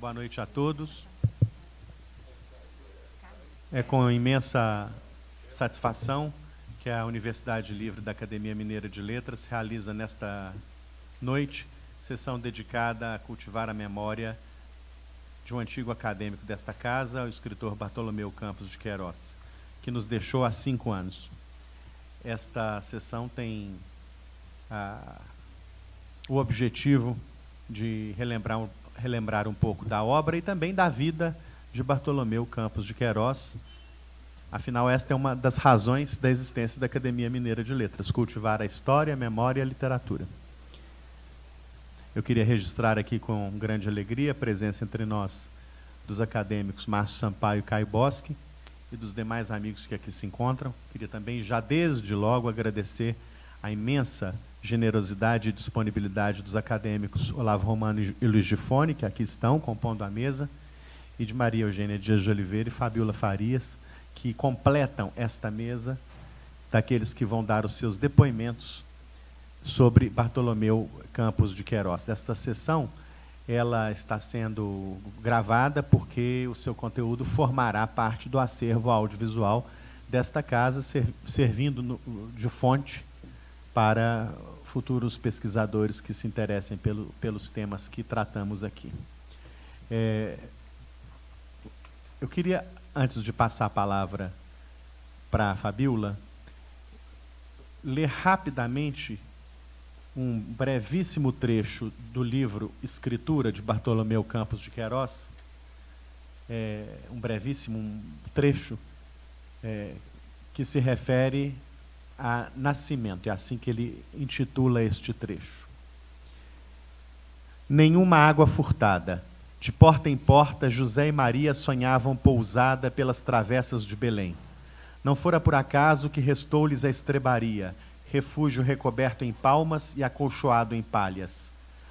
Boa noite a todos. É com imensa satisfação que a Universidade Livre da Academia Mineira de Letras realiza nesta noite sessão dedicada a cultivar a memória de um antigo acadêmico desta casa, o escritor Bartolomeu Campos de Queiroz, que nos deixou há 5 anos. Esta sessão tem o objetivo de relembrar um pouco da obra e também da vida de Bartolomeu Campos de Queiroz. Afinal, esta é uma das razões da existência da Academia Mineira de Letras, cultivar a história, a memória e a literatura. Eu queria registrar aqui com grande alegria a presença entre nós dos acadêmicos Márcio Sampaio e Caio Boschi e dos demais amigos que aqui se encontram. Queria também, já desde logo, agradecer a imensa generosidade e disponibilidade dos acadêmicos Olavo Romano e Luiz Gifone, que aqui estão compondo a mesa, e de Maria Eugênia Dias de Oliveira e Fabiola Farias, que completam esta mesa daqueles que vão dar os seus depoimentos sobre Bartolomeu Campos de Queiroz. Esta sessão, ela está sendo gravada porque o seu conteúdo formará parte do acervo audiovisual desta casa, servindo de fonte para futuros pesquisadores que se interessem pelos temas que tratamos aqui. Eu queria, antes de passar a palavra para a Fabiola, ler rapidamente um brevíssimo trecho do livro Escritura, de Bartolomeu Campos de Queiroz, um brevíssimo trecho que se refere a nascimento, é assim que ele intitula este trecho. Nenhuma água furtada. De porta em porta, José e Maria sonhavam pousada pelas travessas de Belém. Não fora por acaso que restou-lhes a estrebaria, refúgio recoberto em palmas e acolchoado em palhas.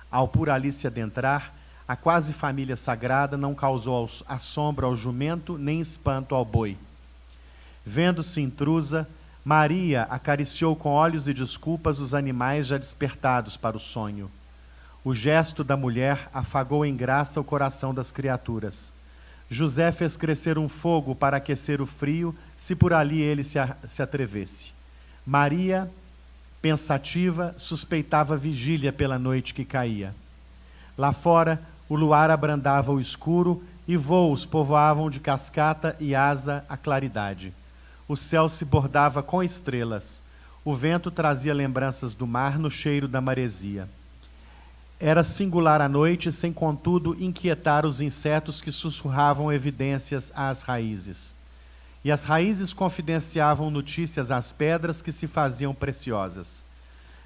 Ao por ali se adentrar, a quase família sagrada não causou assombro ao jumento, nem espanto ao boi. Vendo-se intrusa, Maria acariciou com olhos e desculpas os animais já despertados para o sonho. O gesto da mulher afagou em graça o coração das criaturas. José fez crescer um fogo para aquecer o frio, se por ali ele se atrevesse. Maria, pensativa, suspeitava vigília pela noite que caía. Lá fora, o luar abrandava o escuro e voos povoavam de cascata e asa a claridade. O céu se bordava com estrelas. O vento trazia lembranças do mar no cheiro da maresia. Era singular a noite, sem contudo inquietar os insetos que sussurravam evidências às raízes. E as raízes confidenciavam notícias às pedras que se faziam preciosas.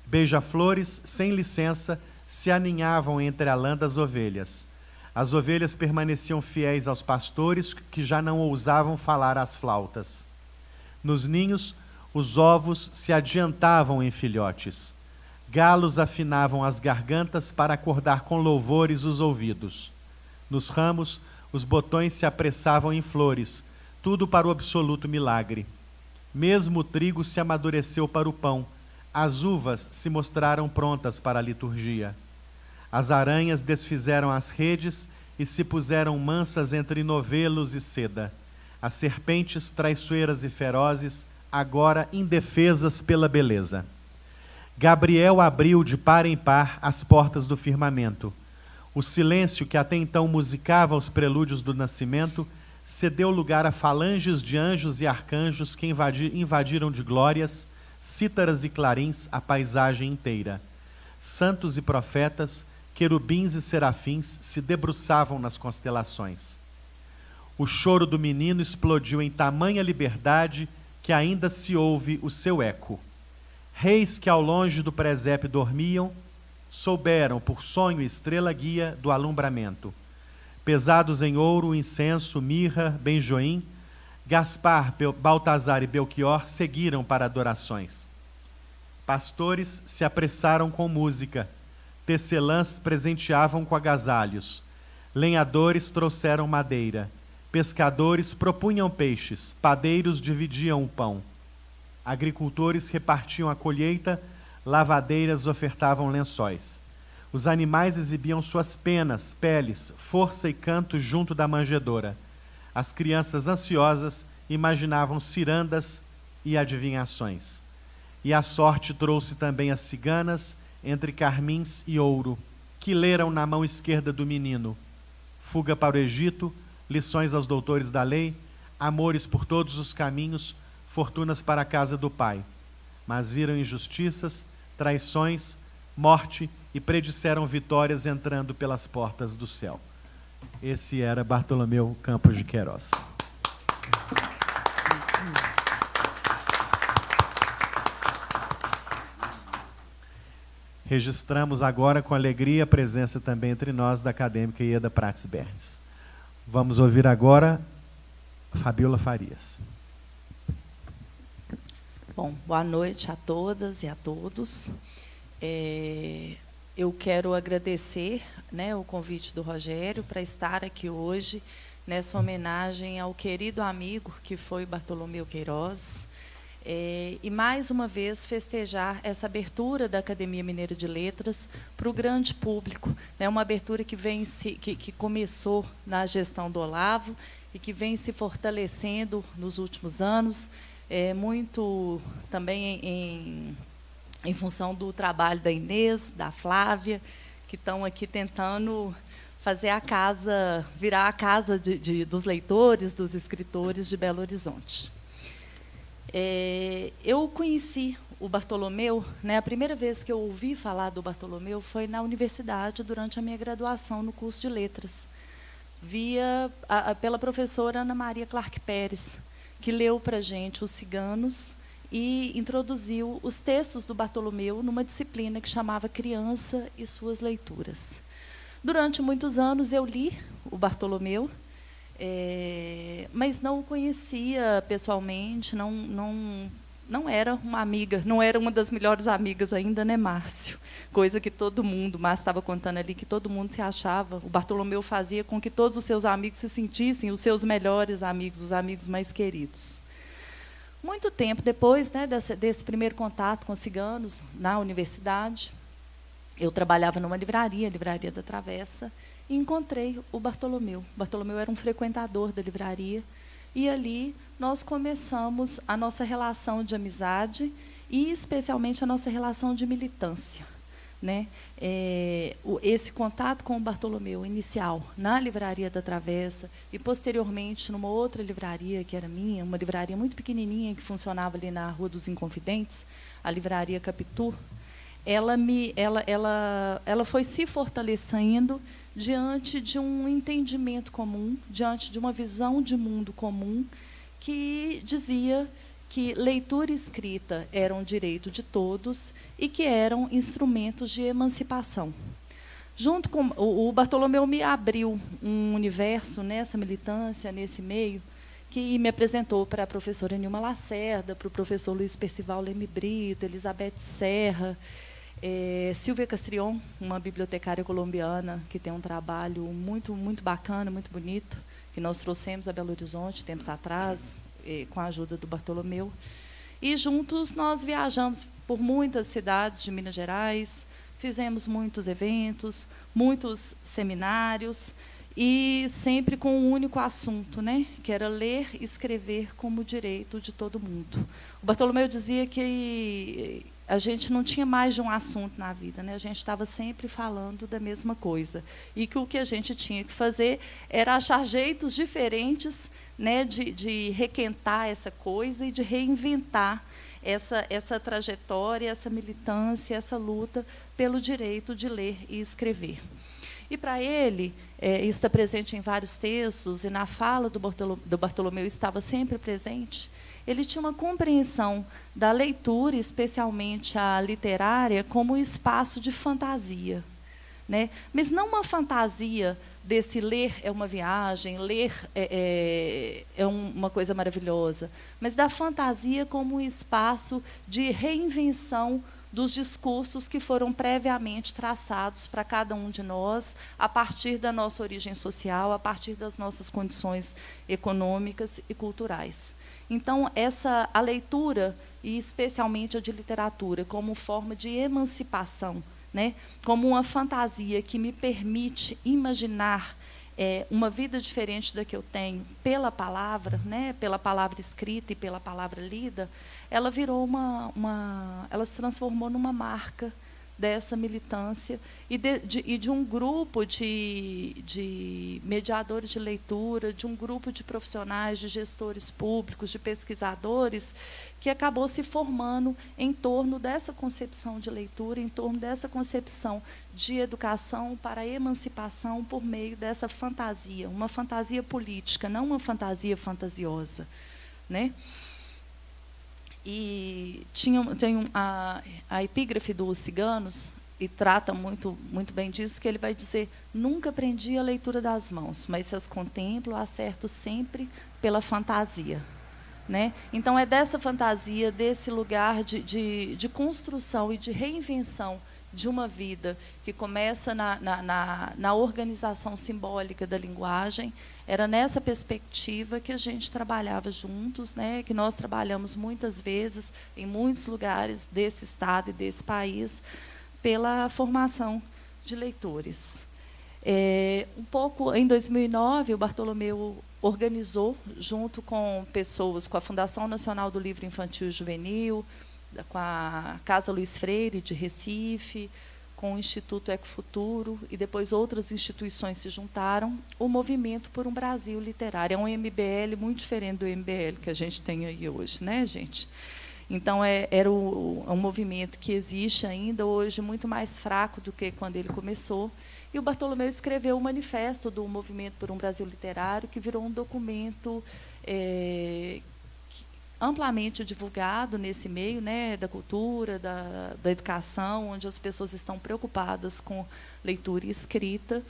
Beija-flores, sem licença, se aninhavam entre a lã das ovelhas. As ovelhas permaneciam fiéis aos pastores, que já não ousavam falar às flautas. Nos ninhos, os ovos se adiantavam em filhotes. Galos afinavam as gargantas para acordar com louvores os ouvidos. Nos ramos, os botões se apressavam em flores, tudo para o absoluto milagre. Mesmo o trigo se amadureceu para o pão, as uvas se mostraram prontas para a liturgia. As aranhas desfizeram as redes e se puseram mansas entre novelos e seda. As serpentes traiçoeiras e ferozes, agora indefesas pela beleza. Gabriel abriu de par em par as portas do firmamento. O silêncio que até então musicava os prelúdios do nascimento cedeu lugar a falanges de anjos e arcanjos que invadiram de glórias, cítaras e clarins a paisagem inteira. Santos e profetas, querubins e serafins se debruçavam nas constelações. O choro do menino explodiu em tamanha liberdade que ainda se ouve o seu eco. Reis que ao longe do presépio dormiam, souberam, por sonho e estrela guia, do alumbramento. Pesados em ouro, incenso, mirra, benjoim, Gaspar, Baltazar e Belchior seguiram para adorações. Pastores se apressaram com música, tecelãs presenteavam com agasalhos, lenhadores trouxeram madeira, pescadores propunham peixes, padeiros dividiam o pão. Agricultores repartiam a colheita, lavadeiras ofertavam lençóis. Os animais exibiam suas penas, peles, força e canto junto da manjedoura. As crianças ansiosas imaginavam cirandas e adivinhações. E a sorte trouxe também as ciganas, entre carmins e ouro, que leram na mão esquerda do menino: fuga para o Egito, lições aos doutores da lei, amores por todos os caminhos, fortunas para a casa do pai. Mas viram injustiças, traições, morte e predisseram vitórias entrando pelas portas do céu. Esse era Bartolomeu Campos de Queiroz. Registramos agora com alegria a presença também entre nós da acadêmica Ieda Prates Bernes. Vamos ouvir agora Fabiola Farias. Bom, boa noite a todas e a todos. Eu quero agradecer, né, o convite do Rogério para estar aqui hoje nessa homenagem ao querido amigo que foi Bartolomeu Queiroz, e mais uma vez festejar essa abertura da Academia Mineira de Letras para o grande público, né, uma abertura que começou na gestão do Olavo e que vem se fortalecendo nos últimos anos, muito também em função do trabalho da Inês, da Flávia, que estão aqui tentando fazer a casa, virar a casa dos leitores, dos escritores de Belo Horizonte. Eu conheci o Bartolomeu, né, a primeira vez que eu ouvi falar do Bartolomeu foi na universidade, durante a minha graduação no curso de Letras, pela professora Ana Maria Clark Pérez, que leu para a gente Os Ciganos e introduziu os textos do Bartolomeu numa disciplina que chamava Criança e Suas Leituras. Durante muitos anos eu li o Bartolomeu, mas não o conhecia pessoalmente, não era uma amiga, não era uma das melhores amigas ainda, né, Márcio? Coisa que todo mundo, Márcio estava contando ali, que todo mundo se achava, o Bartolomeu fazia com que todos os seus amigos se sentissem os seus melhores amigos, os amigos mais queridos. Muito tempo depois, né, desse primeiro contato com os ciganos na universidade, eu trabalhava numa livraria, a Livraria da Travessa, e encontrei o Bartolomeu. O Bartolomeu era um frequentador da livraria, e ali nós começamos a nossa relação de amizade e, especialmente, a nossa relação de militância, né? Esse contato com o Bartolomeu inicial na Livraria da Travessa e, posteriormente, numa outra livraria que era minha, uma livraria muito pequenininha que funcionava ali na Rua dos Inconfidentes, a Livraria Capitu, ela foi se fortalecendo diante de um entendimento comum, diante de uma visão de mundo comum, que dizia que leitura e escrita eram direito de todos e que eram instrumentos de emancipação. Junto com o Bartolomeu me abriu um universo nessa militância, nesse meio, que me apresentou para a professora Nilma Lacerda, para o professor Luiz Percival Leme Brito, Elizabeth Serra, Silvia Castrion, uma bibliotecária colombiana que tem um trabalho muito, muito bacana, muito bonito, que nós trouxemos a Belo Horizonte tempos atrás, com a ajuda do Bartolomeu. E juntos nós viajamos por muitas cidades de Minas Gerais, fizemos muitos eventos, muitos seminários, e sempre com um único assunto, né, que era ler e escrever como direito de todo mundo. O Bartolomeu dizia que a gente não tinha mais de um assunto na vida, né? A gente estava sempre falando da mesma coisa. E que o que a gente tinha que fazer era achar jeitos diferentes, né, de requentar essa coisa e de reinventar essa trajetória, essa militância, essa luta pelo direito de ler e escrever. E, para ele, isso está presente em vários textos, e na fala do Bartolomeu estava sempre presente, ele tinha uma compreensão da leitura, especialmente a literária, como espaço de fantasia, né? Mas não uma fantasia desse ler é uma viagem, ler é uma coisa maravilhosa, mas da fantasia como um espaço de reinvenção dos discursos que foram previamente traçados para cada um de nós, a partir da nossa origem social, a partir das nossas condições econômicas e culturais. Então, a leitura, e especialmente a de literatura, como forma de emancipação, né, como uma fantasia que me permite imaginar uma vida diferente da que eu tenho pela palavra, né, pela palavra escrita e pela palavra lida, ela virou ela se transformou numa marca dessa militância e de um grupo de mediadores de leitura, de um grupo de profissionais, de gestores públicos, de pesquisadores, que acabou se formando em torno dessa concepção de leitura, em torno dessa concepção de educação para a emancipação por meio dessa fantasia, uma fantasia política, não uma fantasia fantasiosa, né? E tem a epígrafe dos ciganos, e trata muito bem disso, que ele vai dizer: nunca aprendi a leitura das mãos, mas se as contemplo, acerto sempre pela fantasia. Né? Então, é dessa fantasia, desse lugar de construção e de reinvenção de uma vida que começa na organização simbólica da linguagem. Era nessa perspectiva que a gente trabalhava juntos, né, que nós trabalhamos muitas vezes, em muitos lugares desse estado e desse país, pela formação de leitores. Um pouco em 2009, o Bartolomeu organizou, junto com pessoas, com a Fundação Nacional do Livro Infantil e Juvenil, com a Casa Luiz Freire, de Recife, com o Instituto Ecofuturo, e depois outras instituições se juntaram, o Movimento por um Brasil Literário. É um MBL muito diferente do MBL que a gente tem aí hoje, né, gente? Então, era um movimento que existe ainda hoje, muito mais fraco do que quando ele começou. E o Bartolomeu escreveu o manifesto do Movimento por um Brasil Literário, que virou um documento amplamente divulgado nesse meio, né, da cultura, da educação, onde as pessoas estão preocupadas com leitura e escrita,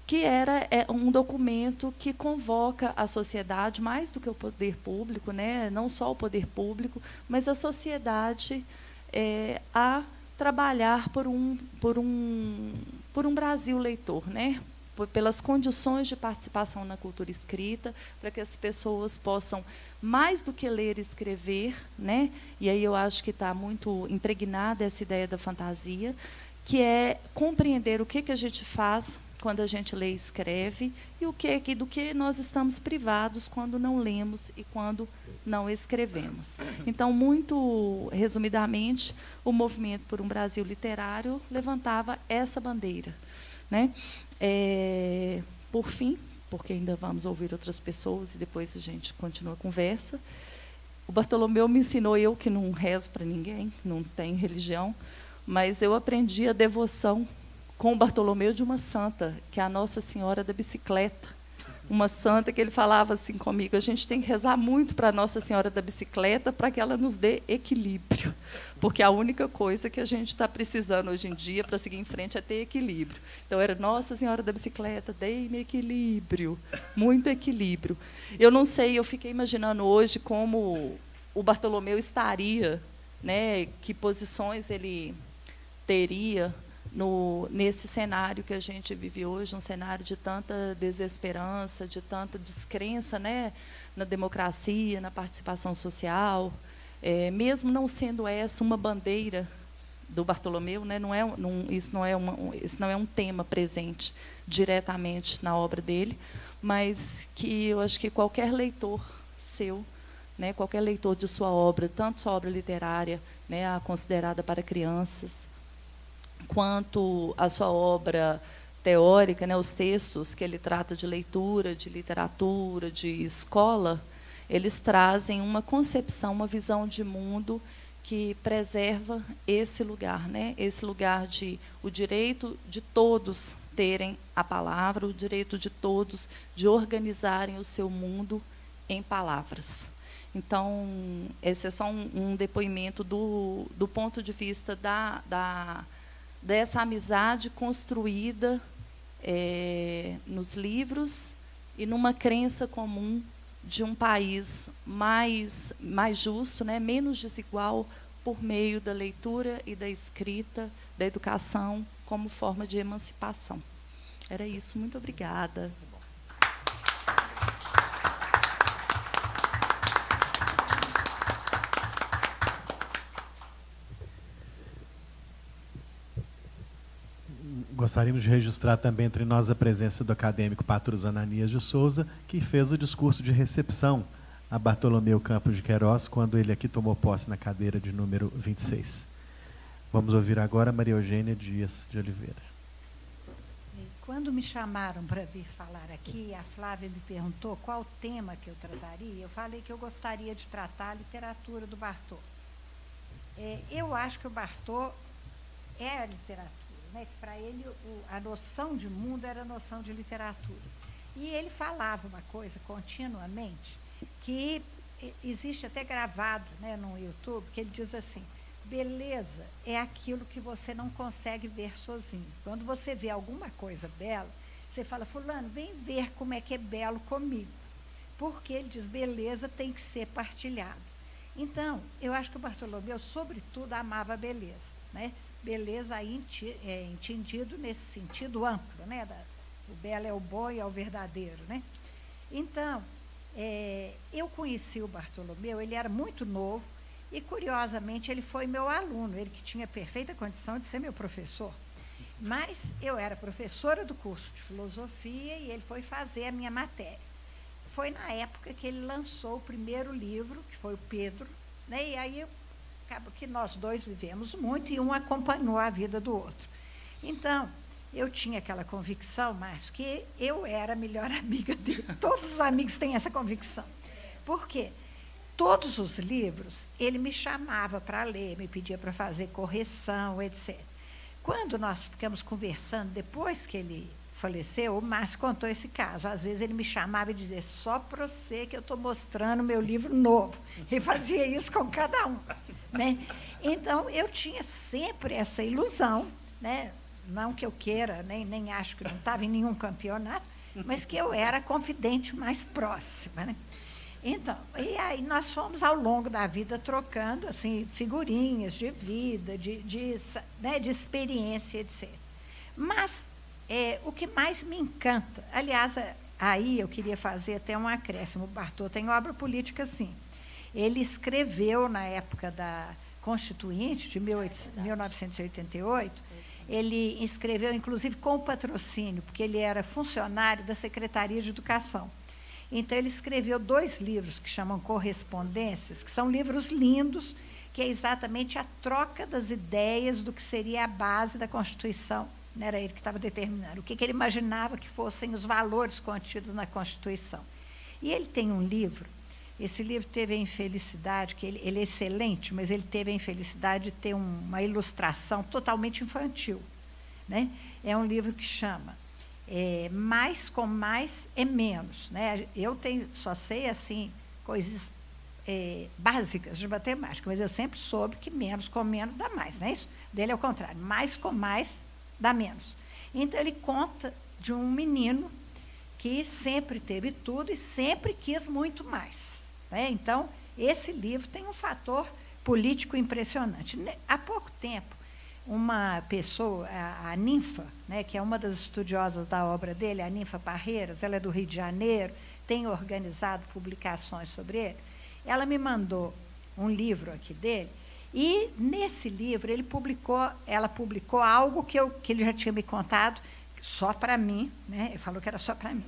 que é um documento que convoca a sociedade, mais do que o poder público, né, não só o poder público, mas a sociedade a trabalhar por um Brasil leitor, né, pelas condições de participação na cultura escrita, para que as pessoas possam, mais do que ler e escrever, né, e aí eu acho que está muito impregnada essa ideia da fantasia, que é compreender o que a gente faz quando a gente lê e escreve, e do que nós estamos privados quando não lemos e quando não escrevemos. Então, muito resumidamente, o Movimento por um Brasil Literário levantava essa bandeira, né? Por fim, porque ainda vamos ouvir outras pessoas e depois a gente continua a conversa, o Bartolomeu me ensinou, eu que não rezo para ninguém, não tenho religião, mas eu aprendi a devoção com o Bartolomeu de uma santa, que é a Nossa Senhora da Bicicleta. Uma santa que ele falava assim comigo: a gente tem que rezar muito para a Nossa Senhora da Bicicleta para que ela nos dê equilíbrio, porque a única coisa que a gente está precisando hoje em dia para seguir em frente é ter equilíbrio. Então, era: Nossa Senhora da Bicicleta, dê-me equilíbrio, muito equilíbrio. Eu não sei, eu fiquei imaginando hoje como o Bartolomeu estaria, né, que posições ele teria nesse cenário que a gente vive hoje, um cenário de tanta desesperança, de tanta descrença, né, na democracia, na participação social, mesmo não sendo essa uma bandeira do Bartolomeu, né, isso não é um tema presente diretamente na obra dele, mas que eu acho que qualquer leitor seu, né, qualquer leitor de sua obra, tanto sua obra literária, né, a considerada para crianças, quanto a sua obra teórica, né, os textos que ele trata de leitura, de literatura, de escola, eles trazem uma concepção, uma visão de mundo que preserva esse lugar, né, esse lugar de o direito de todos terem a palavra, o direito de todos de organizarem o seu mundo em palavras. Então, esse é só um depoimento do ponto de vista dessa amizade construída nos livros e numa crença comum de um país mais justo, né, menos desigual, por meio da leitura e da escrita, da educação, como forma de emancipação. Era isso, muito obrigada. Gostaríamos de registrar também entre nós a presença do acadêmico Patrus Ananias de Souza, que fez o discurso de recepção a Bartolomeu Campos de Queiroz, quando ele aqui tomou posse na cadeira de número 26. Vamos ouvir agora Maria Eugênia Dias de Oliveira. Quando me chamaram para vir falar aqui, a Flávia me perguntou qual tema que eu trataria. Eu falei que eu gostaria de tratar a literatura do Bartô. Eu acho que o Bartô é a literatura, né? Que para ele a noção de mundo era a noção de literatura. E ele falava uma coisa continuamente, que existe até gravado, né, no YouTube, que ele diz assim: beleza é aquilo que você não consegue ver sozinho. Quando você vê alguma coisa bela, você fala, fulano, vem ver como é que é belo comigo. Porque ele diz, beleza tem que ser partilhada. Então, eu acho que o Bartolomeu, sobretudo, amava a beleza, né? Beleza aí entendido nesse sentido amplo, né? O belo é o bom e é o verdadeiro, né? Então, eu conheci o Bartolomeu, ele era muito novo, e, curiosamente, ele foi meu aluno, ele que tinha perfeita condição de ser meu professor. Mas eu era professora do curso de filosofia e ele foi fazer a minha matéria. Foi na época que ele lançou o primeiro livro, que foi o Pedro, né? E aí acaba que nós dois vivemos muito e um acompanhou a vida do outro. Então, eu tinha aquela convicção, Márcio, que eu era a melhor amiga dele. Todos os amigos têm essa convicção. Por quê? Todos os livros, ele me chamava para ler, me pedia para fazer correção, etc. Quando nós ficamos conversando, depois que ele faleceu, o Márcio contou esse caso. Às vezes ele me chamava e dizia, só para você que eu estou mostrando meu livro novo. Ele fazia isso com cada um, né? Então, eu tinha sempre essa ilusão, né? Não que eu queira, nem acho que não estava em nenhum campeonato, mas que eu era a confidente mais próxima, né? Então, e aí nós fomos ao longo da vida trocando assim, figurinhas de vida, de experiência, etc. Mas o que mais me encanta, aliás, aí eu queria fazer até um acréscimo, o Bartô tem obra política, sim. Ele escreveu na época da Constituinte, de 1988, ele escreveu, inclusive, com patrocínio, porque ele era funcionário da Secretaria de Educação. Então, ele escreveu 2 livros que chamam Correspondências, que são livros lindos, que é exatamente a troca das ideias do que seria a base da Constituição. Não era ele que estava determinando, o que ele imaginava que fossem os valores contidos na Constituição. E ele tem um livro, esse livro teve a infelicidade, que ele é excelente, mas ele teve a infelicidade de ter uma ilustração totalmente infantil, né? É um livro que chama Mais com Mais é Menos, né? Eu só sei assim, coisas básicas de matemática, mas eu sempre soube que menos com menos dá mais, não é isso? Dele é o contrário, mais com mais dá menos. Então, ele conta de um menino que sempre teve tudo e sempre quis muito mais, né? Então, esse livro tem um fator político impressionante. Há pouco tempo, uma pessoa, a Ninfa, né, que é uma das estudiosas da obra dele, a Ninfa Parreiras, ela é do Rio de Janeiro, tem organizado publicações sobre ele, ela me mandou um livro aqui dele, e nesse livro ela publicou algo que ele já tinha me contado, só para mim, né, ele falou que era só para mim,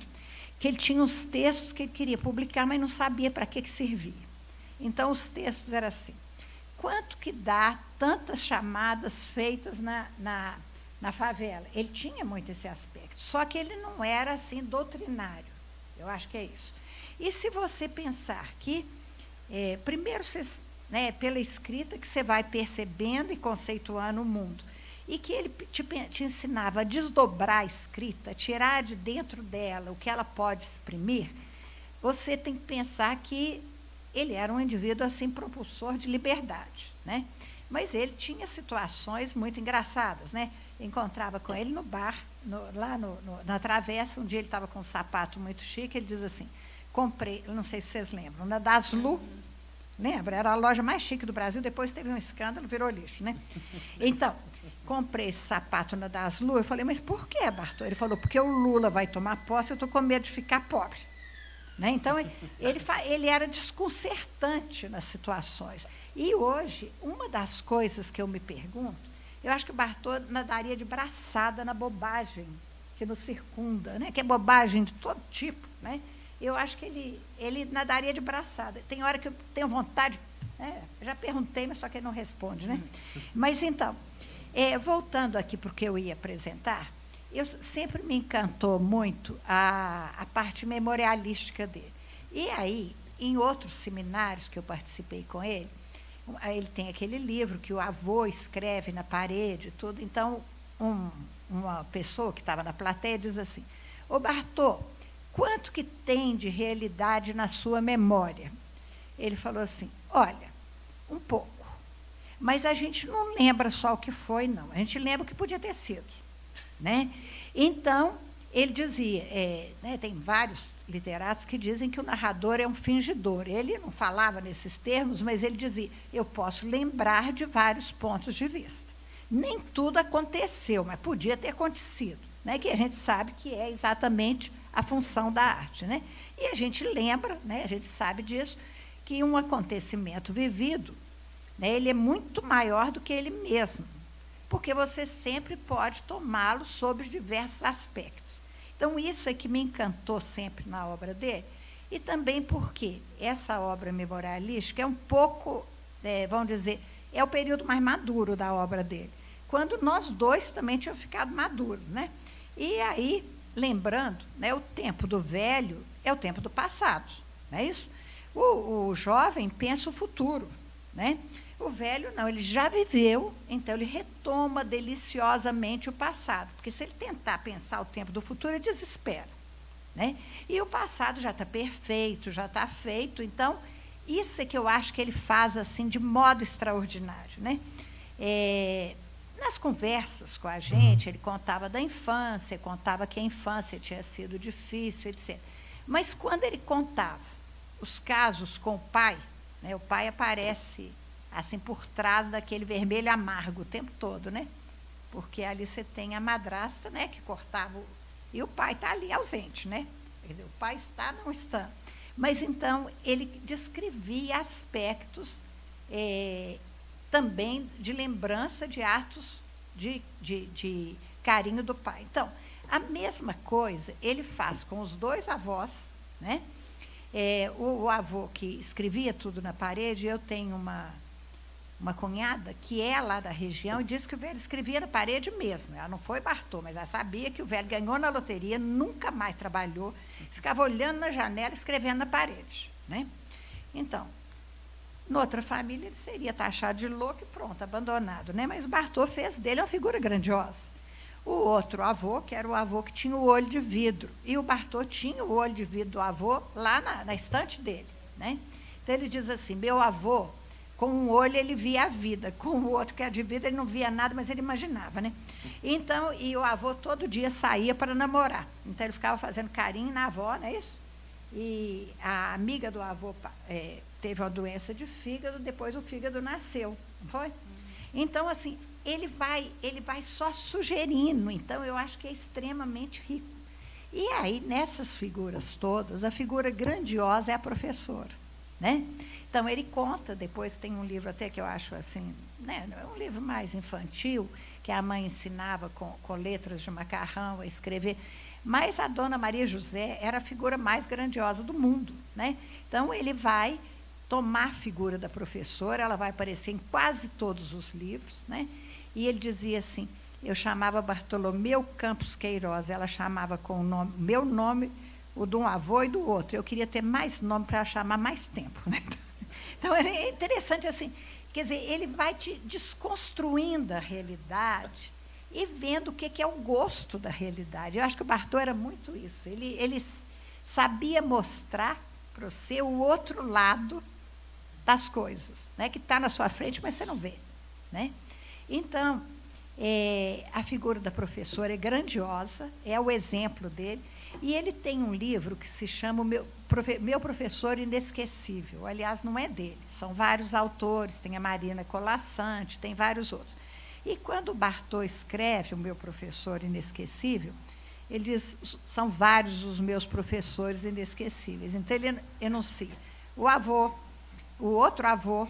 que ele tinha uns textos que ele queria publicar, mas não sabia para que servia. Então, os textos eram assim: quanto que dá tantas chamadas feitas na favela? Ele tinha muito esse aspecto, só que ele não era assim doutrinário, eu acho que é isso. E se você pensar que, primeiro, pela escrita que você vai percebendo e conceituando o mundo, e que ele te ensinava a desdobrar a escrita, tirar de dentro dela o que ela pode exprimir, você tem que pensar que ele era um indivíduo assim propulsor de liberdade, né? Mas ele tinha situações muito engraçadas, né? Encontrava com ele no bar, na Travessa, um dia ele estava com um sapato muito chique, ele diz assim, comprei, não sei se vocês lembram, na Daslu, lembra? Era a loja mais chique do Brasil, depois teve um escândalo, virou lixo, né? Então, comprei esse sapato na Daslu, eu falei, mas por que, Bartô? Ele falou, porque o Lula vai tomar posse, eu estou com medo de ficar pobre. Né? Então, ele era desconcertante nas situações. E hoje, uma das coisas que eu me pergunto, Eu acho que o Bartô nadaria de braçada na bobagem que nos circunda, né? Que é bobagem de todo tipo, né? Eu acho que ele nadaria de braçada. Tem hora que eu tenho vontade, né? Já perguntei, mas só que ele não responde, né? Mas, então, voltando aqui para o que eu ia apresentar, eu sempre me encantou muito a parte memorialística dele. E aí, em outros seminários que eu participei com ele tem aquele livro que o avô escreve na parede, tudo. Então, uma pessoa que estava na plateia diz assim: ô Bartô, quanto que tem de realidade na sua memória? Ele falou assim: olha, um pouco. Mas a gente não lembra só o que foi, não. A gente lembra o que podia ter sido, né? Então, ele dizia, né, tem vários literatos que dizem que o narrador é um fingidor. Ele não falava nesses termos, mas ele dizia: eu posso lembrar de vários pontos de vista. Nem tudo aconteceu, mas podia ter acontecido, né? Que a gente sabe que é exatamente a função da arte, né? E a gente lembra, né, a gente sabe disso, que um acontecimento vivido, né, ele é muito maior do que ele mesmo, porque você sempre pode tomá-lo sob diversos aspectos. Então, isso é que me encantou sempre na obra dele, e também porque essa obra memorialística é um pouco, vamos dizer, é o período mais maduro da obra dele, quando nós dois também tínhamos ficado maduros, né? E aí, lembrando, né, o tempo do velho é o tempo do passado, não é isso? O jovem pensa o futuro, né? O velho não, ele já viveu, então ele retoma deliciosamente o passado, porque se ele tentar pensar o tempo do futuro, ele desespera, né? E o passado já está perfeito, já está feito, então isso é que eu acho que ele faz assim de modo extraordinário, né? Nas conversas com a gente, ele contava da infância, contava que a infância tinha sido difícil, etc. Mas quando ele contava os casos com o pai, né, o pai aparece assim por trás daquele vermelho amargo o tempo todo, né? Porque ali você tem a madrasta, né, que cortava e o pai está ali ausente, né? Quer dizer, o pai está, não está. Mas então ele descrevia aspectos também de lembrança de atos de carinho do pai. Então, a mesma coisa ele faz com os dois avós, né? O avô que escrevia tudo na parede, eu tenho uma cunhada que é lá da região e disse que o velho escrevia na parede mesmo. Ela não foi Bartô, mas ela sabia que o velho ganhou na loteria, nunca mais trabalhou, ficava olhando na janela, escrevendo na parede, né? Então, noutra família, ele seria taxado de louco e pronto, abandonado, né? Mas o Bartô fez dele uma figura grandiosa. O outro avô, que era o avô que tinha o olho de vidro, e o Bartô tinha o olho de vidro do avô lá na estante dele, né? Então, ele diz assim: meu avô, com um olho ele via a vida, com o outro, que é de vidro, ele não via nada, mas ele imaginava, né? Então, e o avô todo dia saía para namorar. Então, ele ficava fazendo carinho na avó, não é isso? E a amiga do avô teve uma doença de fígado, depois o fígado nasceu, não foi? Então, assim, ele vai só sugerindo. Então, eu acho que é extremamente rico. E aí, nessas figuras todas, a figura grandiosa é a professora, né? Então, ele conta, depois tem um livro até que eu acho assim, né, é um livro mais infantil, que a mãe ensinava com letras de macarrão a escrever. Mas a dona Maria José era a figura mais grandiosa do mundo, né? Então, ele vai tomar a figura da professora, ela vai aparecer em quase todos os livros, né? E ele dizia assim: eu chamava Bartolomeu Campos Queiroz, ela chamava com o nome, meu nome, o de um avô e do outro. Eu queria ter mais nome para chamar mais tempo, né? Então, é interessante assim, quer dizer, ele vai te desconstruindo a realidade e vendo o que é o gosto da realidade. Eu acho que o Bartô era muito isso. Ele sabia mostrar para você o outro lado das coisas, né, que está na sua frente, mas você não vê, né? Então, a figura da professora é grandiosa, é o exemplo dele, e ele tem um livro que se chama Meu Professor Inesquecível. Aliás, não é dele, são vários autores, tem a Marina Colassante, tem vários outros. E quando o Bartô escreve o Meu Professor Inesquecível, ele diz: são vários os meus professores inesquecíveis. Então, ele enuncia o avô, o outro avô,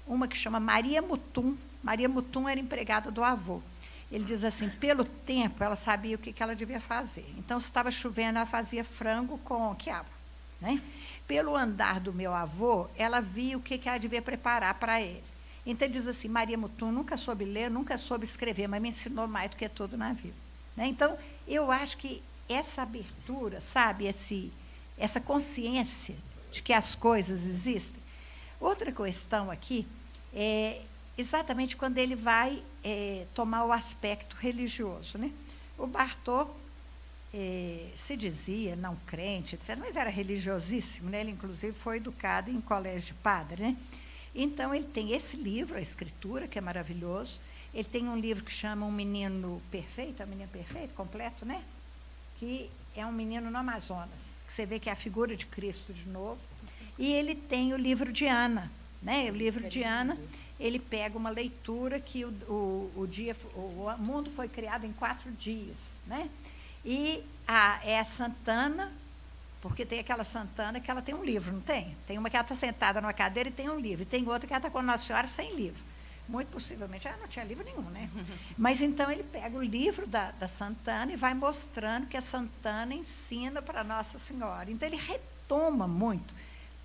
uma que chama Maria Mutum, Maria Mutum era empregada do avô. Ele diz assim, pelo tempo, ela sabia o que ela devia fazer. Então, se estava chovendo, ela fazia frango com quiabo. Né? Pelo andar do meu avô, ela via o que ela devia preparar para ele. Então, ele diz assim, Maria Mutum nunca soube ler, nunca soube escrever, mas me ensinou mais do que tudo na vida. Né? Então, eu acho que essa abertura, sabe, essa consciência de que as coisas existem. Outra questão aqui é exatamente quando ele vai tomar o aspecto religioso. Né? O Bartô se dizia não crente, etc., mas era religiosíssimo, né? Ele, inclusive, foi educado em colégio de padre. Né? Então, ele tem esse livro, A Escritura, que é maravilhoso. Ele tem um livro que chama Um Menino Perfeito, é um menino perfeito, completo, né? Que é um menino no Amazonas, que você vê que é a figura de Cristo de novo. E ele tem o livro de Ana. Né? O livro de Ana, ele pega uma leitura que o mundo foi criado em 4 dias. Né? E é a Santana, porque tem aquela Santana que ela tem um livro, não tem? Tem uma que ela está sentada numa cadeira e tem um livro, e tem outra que ela está com a Nossa Senhora sem livro. Muito possivelmente, ela não tinha livro nenhum, né? Mas então ele pega o livro da Santana e vai mostrando que a Santana ensina para Nossa Senhora. Então ele retoma muito,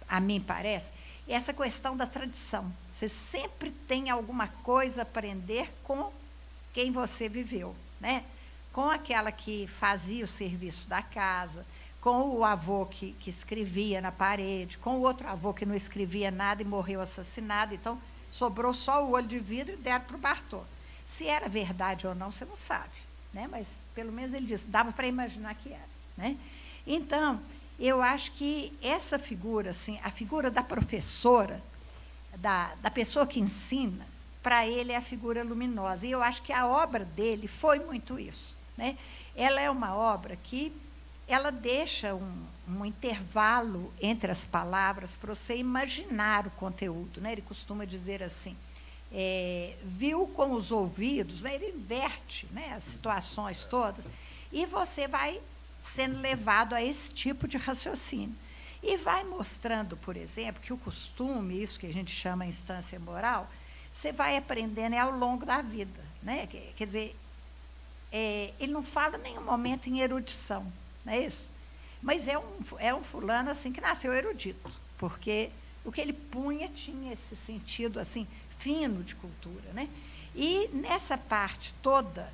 a mim parece, essa questão da tradição. Você sempre tem alguma coisa a aprender com quem você viveu, né? Com aquela que fazia o serviço da casa, com o avô que escrevia na parede, com o outro avô que não escrevia nada e morreu assassinado. Então, sobrou só o olho de vidro e deram para o Bartô. Se era verdade ou não, você não sabe. Né? Mas, pelo menos, ele disse, dava para imaginar que era. Né? Então, eu acho que essa figura, assim, a figura da professora, da pessoa que ensina, para ele é a figura luminosa. E eu acho que a obra dele foi muito isso. Né? Ela é uma obra que ela deixa um intervalo entre as palavras para você imaginar o conteúdo. Né? Ele costuma dizer assim, viu com os ouvidos, né? Ele inverte, né, as situações todas, e você vai sendo levado a esse tipo de raciocínio. E vai mostrando, por exemplo, que o costume, isso que a gente chama instância moral, você vai aprendendo ao longo da vida. Né? Quer dizer, ele não fala em nenhum momento em erudição, não é isso? Mas é um fulano assim que nasceu erudito, porque o que ele punha tinha esse sentido assim fino de cultura. Né? E nessa parte toda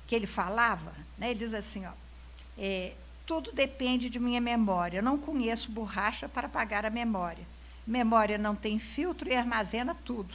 que ele falava, né, ele diz assim, ó, tudo depende de minha memória, eu não conheço borracha para apagar a memória. Memória não tem filtro e armazena tudo.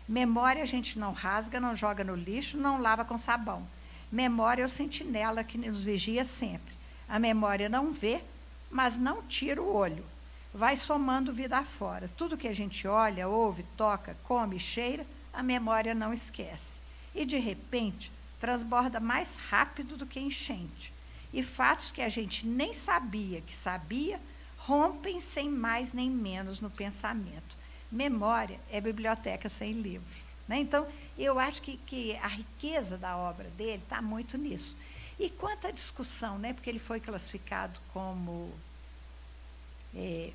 Memória a gente não rasga, não joga no lixo, não lava com sabão. Memória é o sentinela que nos vigia sempre. A memória não vê, mas não tira o olho. Vai somando vida afora. Tudo que a gente olha, ouve, toca, come, cheira, a memória não esquece. E, de repente, transborda mais rápido do que enchente. E fatos que a gente nem sabia que sabia, rompem sem mais nem menos no pensamento. Memória é biblioteca sem livros. Né? Então, eu acho que a riqueza da obra dele está muito nisso. E quanto à discussão, né, porque ele foi classificado como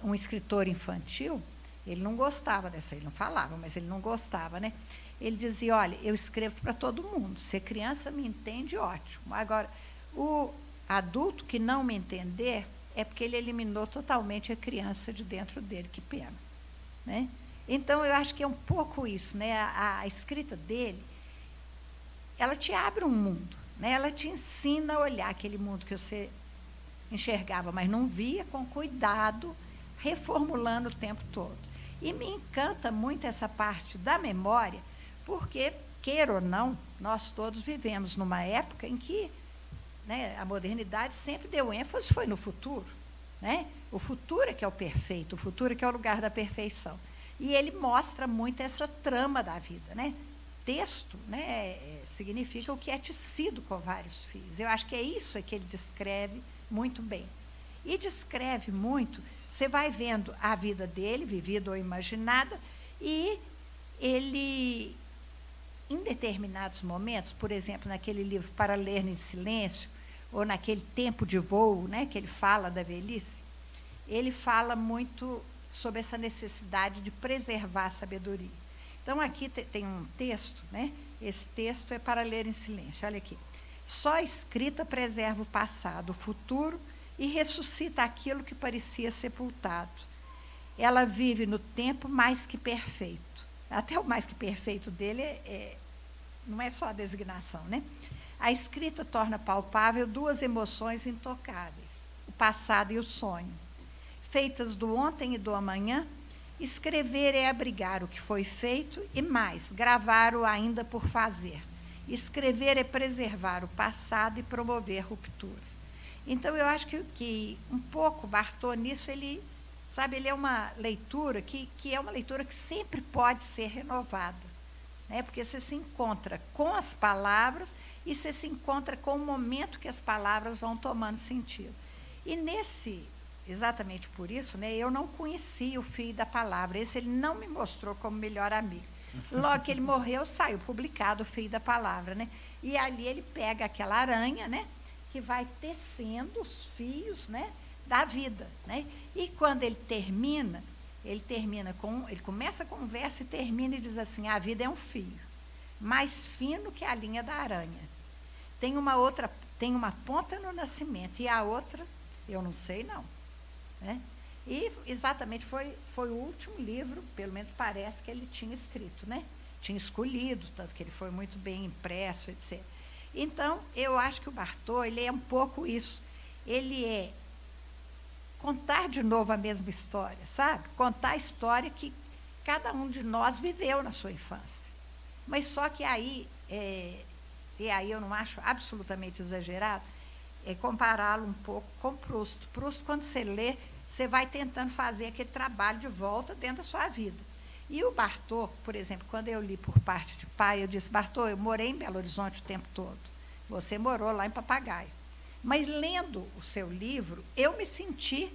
um escritor infantil, ele não gostava dessa, ele não falava, mas ele não gostava. Né? Ele dizia, olha, eu escrevo para todo mundo, se a criança me entende, ótimo. Agora, o adulto que não me entender, é porque ele eliminou totalmente a criança de dentro dele, que pena. Né? Então, eu acho que é um pouco isso, né? A escrita dele, ela te abre um mundo, né? Ela te ensina a olhar aquele mundo que você enxergava, mas não via, com cuidado, reformulando o tempo todo. E me encanta muito essa parte da memória, porque, queira ou não, nós todos vivemos numa época em que, né, a modernidade sempre deu ênfase, foi no futuro. Né? O futuro é que é o perfeito, o futuro é que é o lugar da perfeição. E ele mostra muito essa trama da vida. Né? Texto, né, significa o que é tecido com vários fios. Eu acho que é isso que ele descreve muito bem. E descreve muito, você vai vendo a vida dele, vivida ou imaginada, e ele, em determinados momentos, por exemplo, naquele livro Para Ler em Silêncio, ou naquele Tempo de Voo, né, que ele fala da velhice, ele fala muito sobre essa necessidade de preservar a sabedoria. Então, aqui tem um texto, né? Esse texto é para ler em silêncio. Olha aqui. Só a escrita preserva o passado, o futuro, e ressuscita aquilo que parecia sepultado. Ela vive no tempo mais que perfeito. Até o mais que perfeito dele não é só a designação, né? A escrita torna palpável duas emoções intocáveis, o passado e o sonho. Feitas do ontem e do amanhã, escrever é abrigar o que foi feito e mais, gravar o ainda por fazer. Escrever é preservar o passado e promover rupturas. Então, eu acho que um pouco Bartô nisso, ele é uma leitura que é uma leitura que sempre pode ser renovada, né? Porque você se encontra com as palavras e você se encontra com o momento que as palavras vão tomando sentido. E exatamente por isso, né, eu não conhecia o Fio da Palavra. Esse ele não me mostrou como melhor amigo. Logo que ele morreu, saiu publicado o Fio da Palavra, né? E ali ele pega aquela aranha, né, que vai tecendo os fios, né, da vida, né? E quando ele começa a conversa e termina e diz assim: a vida é um fio, mais fino que a linha da aranha. Tem uma ponta no nascimento e a outra, eu não sei não, né? E exatamente foi o último livro, pelo menos parece que ele tinha escrito, né? Tinha escolhido, tanto que ele foi muito bem impresso, etc. Então, eu acho que o Bartô, ele é um pouco isso. Ele é contar de novo a mesma história, sabe? Contar a história que cada um de nós viveu na sua infância. Mas só que aí, e aí eu não acho absolutamente exagerado, compará-lo um pouco com Proust. Proust, quando você lê, você vai tentando fazer aquele trabalho de volta dentro da sua vida. E o Bartô, por exemplo, quando eu li por parte de pai, eu disse: Bartô, eu morei em Belo Horizonte o tempo todo. Você morou lá em Papagaio. Mas, lendo o seu livro, eu me senti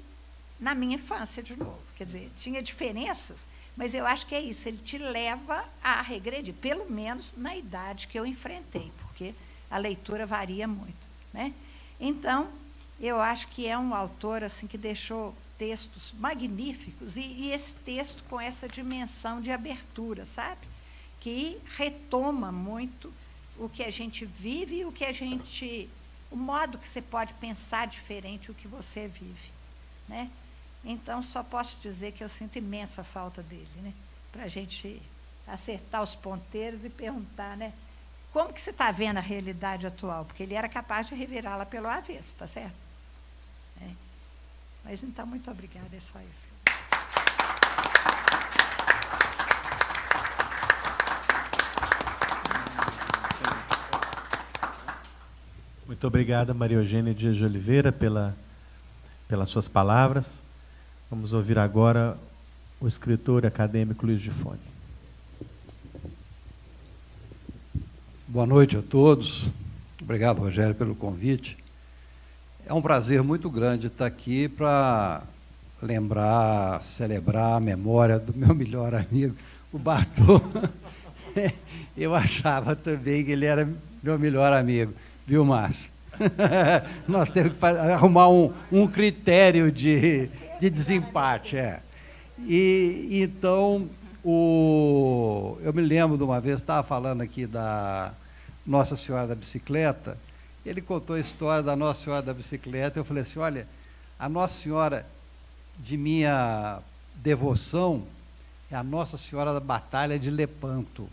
na minha infância de novo. Quer dizer, tinha diferenças, mas eu acho que é isso. Ele te leva a regredir, pelo menos na idade que eu enfrentei, porque a leitura varia muito, né? Então, eu acho que é um autor assim, que deixou textos magníficos, e esse texto com essa dimensão de abertura, sabe? Que retoma muito o que a gente vive e o modo que você pode pensar diferente o que você vive, né? Então, só posso dizer que eu sinto imensa falta dele, né? Para a gente acertar os ponteiros e perguntar, né? Como que você está vendo a realidade atual? Porque ele era capaz de revirá-la pelo avesso, está certo? Mas, então, muito obrigada, é só isso. Muito obrigada, Maria Eugênia Dias de Oliveira, pelas suas palavras. Vamos ouvir agora o escritor acadêmico Luiz Gifone. Boa noite a todos. Obrigado, Rogério, pelo convite. É um prazer muito grande estar aqui para celebrar a memória do meu melhor amigo, o Bartô. Eu achava também que ele era meu melhor amigo, viu, Márcio? Nós temos que arrumar um critério de desempate. E então, eu me lembro de uma vez, estava falando aqui da Nossa Senhora da Bicicleta. Ele contou a história da Nossa Senhora da Bicicleta. Eu falei assim: olha, a Nossa Senhora de minha devoção é a Nossa Senhora da Batalha de Lepanto.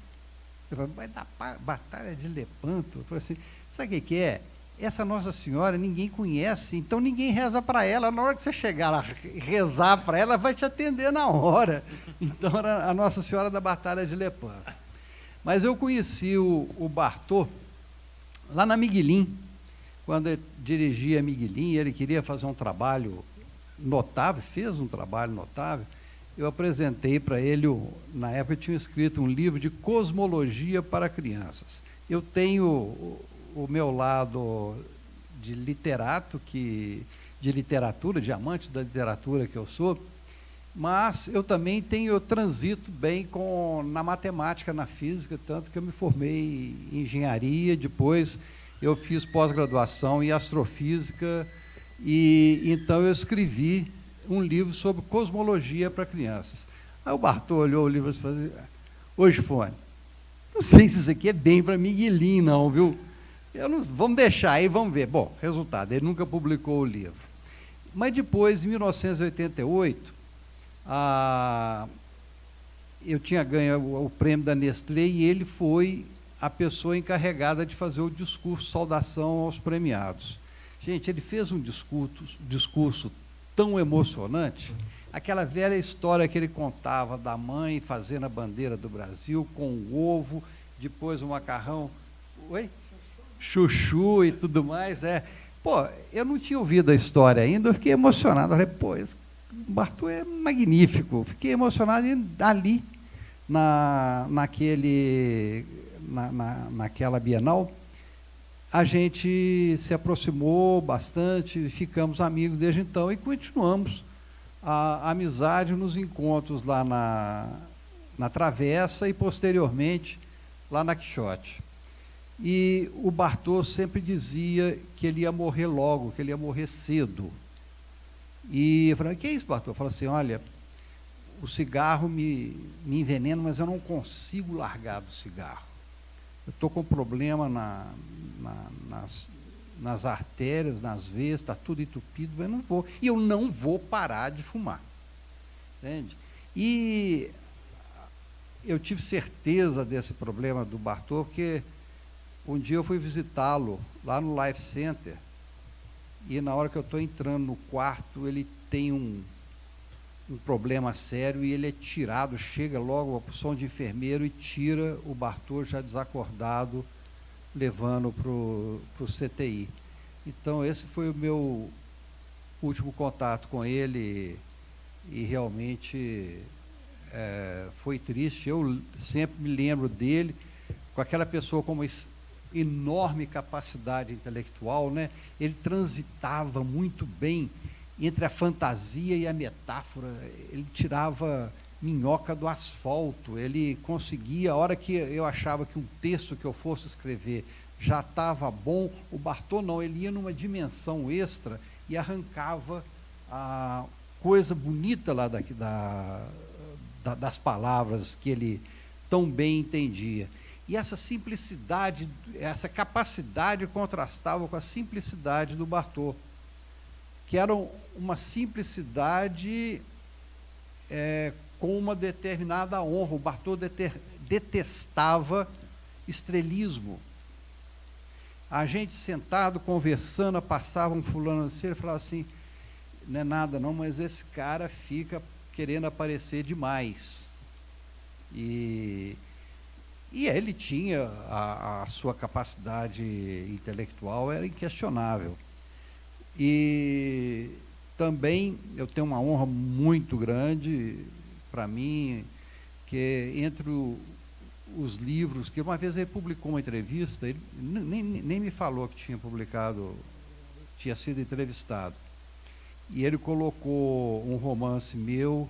Eu falei: mas da Batalha de Lepanto? Eu falei assim: sabe o que é? Essa Nossa Senhora ninguém conhece, então ninguém reza para ela. Na hora que você chegar lá rezar para ela, vai te atender na hora. Então, era a Nossa Senhora da Batalha de Lepanto. Mas eu conheci o Bartô lá na Miguelim, quando eu dirigia a Miguelim. Ele queria fazer um trabalho notável, fez um trabalho notável. Eu apresentei para ele, na época eu tinha escrito um livro de cosmologia para crianças. Eu tenho o meu lado de literato, de literatura, de amante da literatura que eu sou, mas eu também transito bem na matemática, na física, tanto que eu me formei em engenharia, depois eu fiz pós-graduação em astrofísica, e então eu escrevi um livro sobre cosmologia para crianças. Aí o Bartô olhou o livro e falou assim, ô Gifone, não sei se isso aqui é bem para Miguelinho, não, viu? Vamos deixar aí, vamos ver. Bom, resultado, ele nunca publicou o livro. Mas depois, em 1988, eu tinha ganho o prêmio da Nestlé e ele foi a pessoa encarregada de fazer o discurso de saudação aos premiados. Gente, ele fez um discurso tão emocionante, aquela velha história que ele contava da mãe fazendo a bandeira do Brasil com o ovo, depois o macarrão, chuchu e tudo mais. Pô, eu não tinha ouvido a história ainda, eu fiquei emocionado. Eu falei, pô, o Bartô é magnífico. Fiquei emocionado ali, naquela Bienal. A gente se aproximou bastante, ficamos amigos desde então e continuamos a amizade nos encontros lá na Travessa e, posteriormente, lá na Quixote. E o Bartô sempre dizia que ele ia morrer logo, que ele ia morrer cedo. E eu falei, que é isso, Bartô? Eu falei assim, olha, o cigarro me envenena, mas eu não consigo largar do cigarro. Eu estou com problema nas artérias, nas veias, está tudo entupido, mas não vou. E eu não vou parar de fumar. Entende? E eu tive certeza desse problema do Bartô, porque um dia eu fui visitá-lo lá no Life Center, e na hora que eu estou entrando no quarto, ele tem um problema sério e ele é tirado, chega logo a porção de enfermeiro e tira o Bartô já desacordado, levando para o CTI. Então, esse foi o meu último contato com ele e realmente foi triste. Eu sempre me lembro dele, com aquela pessoa com uma enorme capacidade intelectual, né? Ele transitava muito bem entre a fantasia e a metáfora, ele tirava minhoca do asfalto, ele conseguia, a hora que eu achava que um texto que eu fosse escrever já estava bom, o Bartô não, ele ia numa dimensão extra e arrancava a coisa bonita lá das palavras que ele tão bem entendia. E essa simplicidade, essa capacidade contrastava com a simplicidade do Bartô, que era uma simplicidade com uma determinada honra. O Bartô detestava estrelismo. A gente sentado, conversando, passava um fulano assim, ele falava assim, não é nada não, mas esse cara fica querendo aparecer demais. E ele tinha a sua capacidade intelectual, era inquestionável. E também eu tenho uma honra muito grande para mim, que entre os livros, que uma vez ele publicou uma entrevista, ele nem me falou que tinha publicado, tinha sido entrevistado. E ele colocou um romance meu,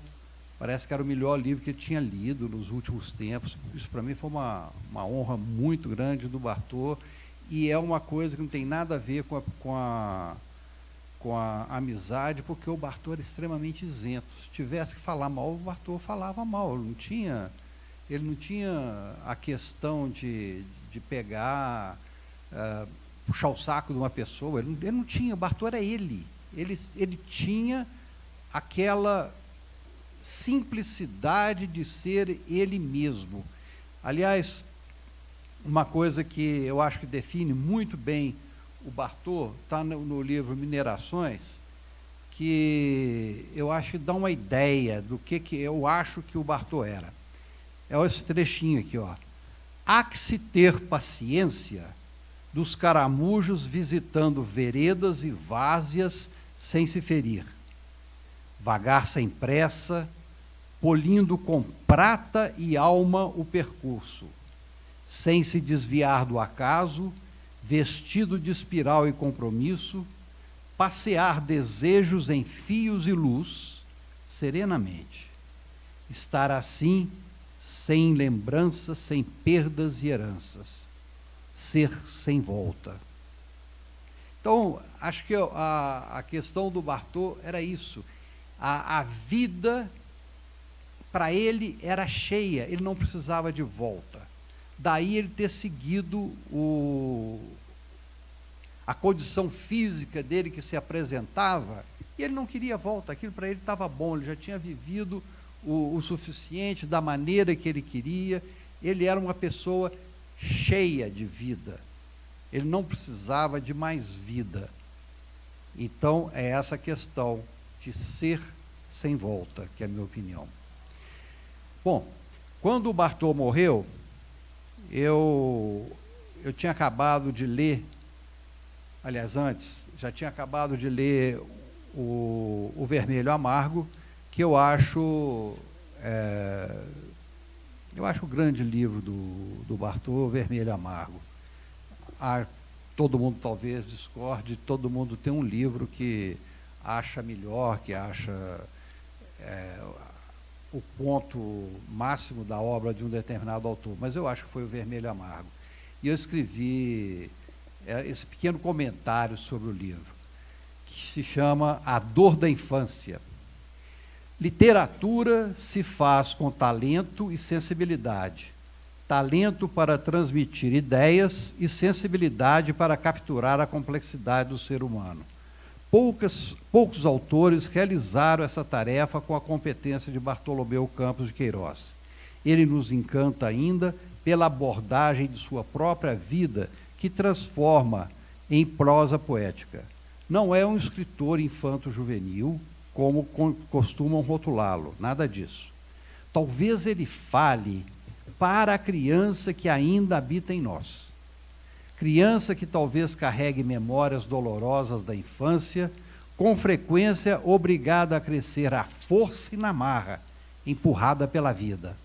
parece que era o melhor livro que ele tinha lido nos últimos tempos. Isso para mim foi uma honra muito grande do Bartô, e é uma coisa que não tem nada a ver com a amizade, porque o Bartô era extremamente isento. Se tivesse que falar mal, o Bartô falava mal. Ele não tinha a questão de pegar, puxar o saco de uma pessoa. Ele não tinha, o Bartô era ele. Ele tinha aquela simplicidade de ser ele mesmo. Aliás, uma coisa que eu acho que define muito bem o Bartô, está no livro Minerações, que eu acho que dá uma ideia do que eu acho que o Bartô era. É esse trechinho aqui, ó. Há que se ter paciência dos caramujos visitando veredas e várzeas sem se ferir. Vagar sem pressa, polindo com prata e alma o percurso, sem se desviar do acaso, vestido de espiral e compromisso, passear desejos em fios e luz, serenamente. Estar assim, sem lembranças, sem perdas e heranças. Ser sem volta. Então, acho que a questão do Bartô era isso. A vida, para ele, era cheia, ele não precisava de volta. Daí ele ter seguido a condição física dele que se apresentava, e ele não queria volta, aquilo para ele estava bom, ele já tinha vivido o suficiente, da maneira que ele queria, ele era uma pessoa cheia de vida, ele não precisava de mais vida. Então, é essa questão de ser sem volta, que é a minha opinião. Bom, quando o Bartô morreu, eu tinha acabado de ler, aliás, antes, já tinha acabado de ler o Vermelho Amargo, que eu acho o grande livro do Bartô, Vermelho Amargo. Todo mundo talvez discorde, todo mundo tem um livro que acha melhor, que acha o ponto máximo da obra de um determinado autor, mas eu acho que foi o Vermelho Amargo. E eu escrevi esse pequeno comentário sobre o livro, que se chama A Dor da Infância. Literatura se faz com talento e sensibilidade. Talento para transmitir ideias e sensibilidade para capturar a complexidade do ser humano. Poucos autores realizaram essa tarefa com a competência de Bartolomeu Campos de Queiroz. Ele nos encanta ainda pela abordagem de sua própria vida, que transforma em prosa poética. Não é um escritor infanto-juvenil, como costumam rotulá-lo, nada disso. Talvez ele fale para a criança que ainda habita em nós. Criança que talvez carregue memórias dolorosas da infância, com frequência obrigada a crescer à força e na marra, empurrada pela vida.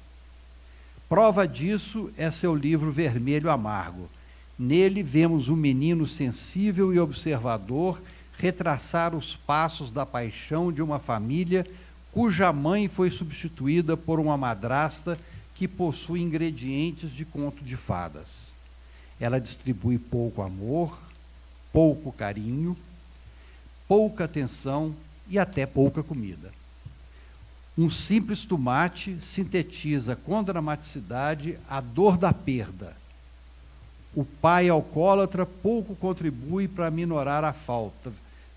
Prova disso é seu livro Vermelho Amargo. Nele vemos um menino sensível e observador retraçar os passos da paixão de uma família cuja mãe foi substituída por uma madrasta que possui ingredientes de conto de fadas. Ela distribui pouco amor, pouco carinho, pouca atenção e até pouca comida. Um simples tomate sintetiza com dramaticidade a dor da perda. O pai alcoólatra pouco contribui para minorar a falta.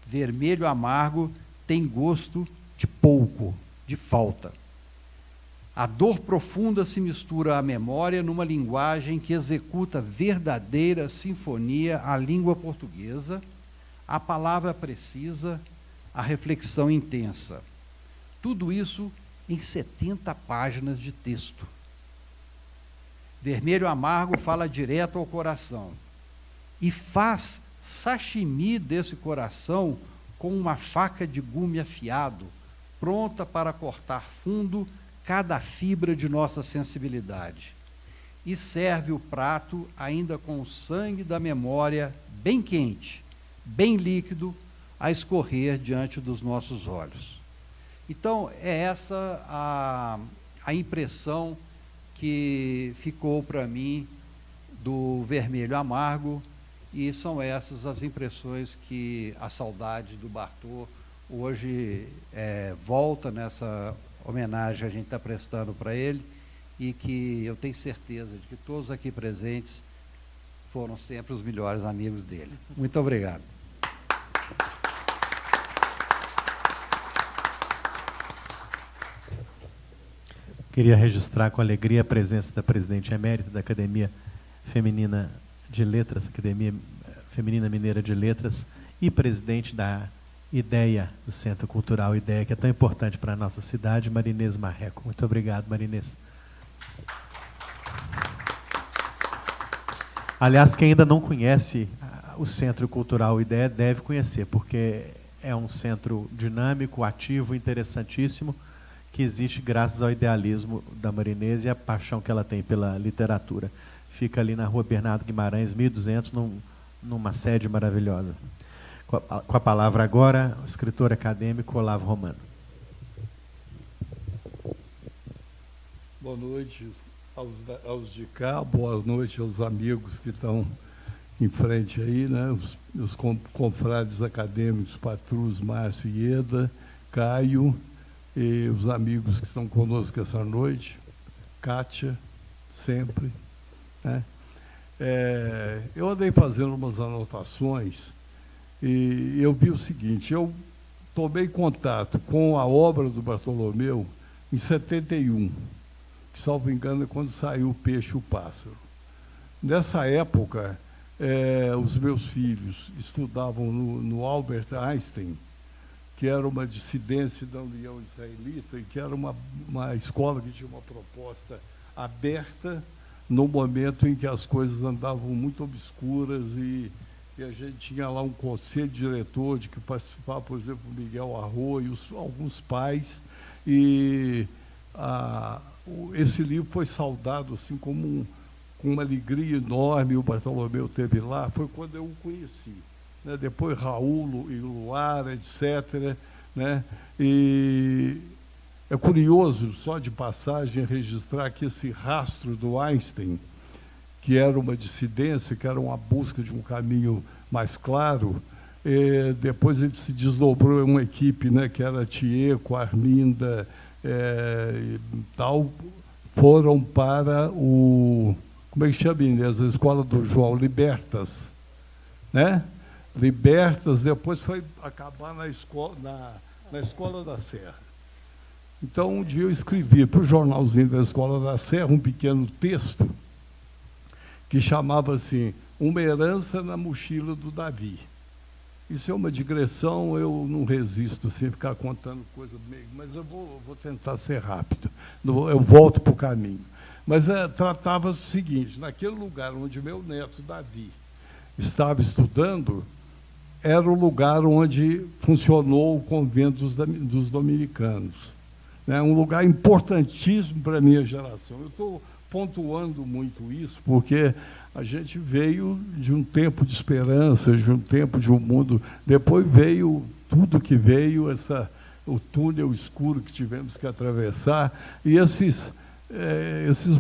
Vermelho Amargo tem gosto de pouco, de falta. A dor profunda se mistura à memória numa linguagem que executa verdadeira sinfonia à língua portuguesa, a palavra precisa, a reflexão intensa. Tudo isso em 70 páginas de texto. Vermelho Amargo fala direto ao coração e faz sashimi desse coração com uma faca de gume afiado, pronta para cortar fundo cada fibra de nossa sensibilidade. E serve o prato ainda com o sangue da memória bem quente, bem líquido, a escorrer diante dos nossos olhos. Então, é essa a impressão que ficou para mim do Vermelho Amargo, e são essas as impressões que a saudade do Bartô hoje volta nessa homenagem que a gente está prestando para ele, e que eu tenho certeza de que todos aqui presentes foram sempre os melhores amigos dele. Muito obrigado. Queria registrar com alegria a presença da presidente emérita da Academia Feminina de Letras, Academia Feminina Mineira de Letras, e presidente da IDEA, do Centro Cultural IDEA, que é tão importante para a nossa cidade, Marinês Marreco. Muito obrigado, Marinês. Aliás, quem ainda não conhece o Centro Cultural IDEA deve conhecer, porque é um centro dinâmico, ativo, interessantíssimo, que existe graças ao idealismo da Marinês e a paixão que ela tem pela literatura. Fica ali na Rua Bernardo Guimarães, 1200, numa sede maravilhosa. Com a palavra agora, o escritor acadêmico Olavo Romano. Boa noite aos de cá, boa noite aos amigos que estão em frente aí, né? Os confrades acadêmicos Patrus, Márcio e Ieda, Caio e os amigos que estão conosco essa noite, Kátia, sempre, né? Eu andei fazendo umas anotações e eu vi o seguinte: eu tomei contato com a obra do Bartolomeu em 71, que, salvo engano, é quando saiu O Peixe e o Pássaro. Nessa época, os meus filhos estudavam no Albert Einstein, que era uma dissidência da União Israelita e que era uma escola que tinha uma proposta aberta no momento em que as coisas andavam muito obscuras e a gente tinha lá um conselho diretor de que participava, por exemplo, o Miguel Arroio, alguns pais, e esse livro foi saudado assim com uma alegria enorme. O Bartolomeu teve lá, foi quando eu o conheci, né? Depois Raul e Luara, etc., né? E é curioso, só de passagem, registrar que esse rastro do Einstein, que era uma dissidência, que era uma busca de um caminho mais claro, depois ele se desdobrou em uma equipe, né, que era Tieco, Arminda e tal, foram para como é que chama, Inês? A escola do João, Libertas, né? Libertas, depois foi acabar na Escola da Serra. Então, um dia eu escrevi para o jornalzinho da Escola da Serra um pequeno texto que chamava assim: Uma herança na mochila do Davi. Isso é uma digressão, eu não resisto assim, ficar contando coisa meio, mas eu vou tentar ser rápido, eu volto para o caminho. Mas tratava-se o seguinte: naquele lugar onde meu neto Davi estava estudando, era o lugar onde funcionou o convento dos dominicanos. É um lugar importantíssimo para a minha geração. Eu estou pontuando muito isso porque a gente veio de um tempo de esperança, de um tempo de um mundo. Depois veio tudo que veio, o túnel escuro que tivemos que atravessar, e esses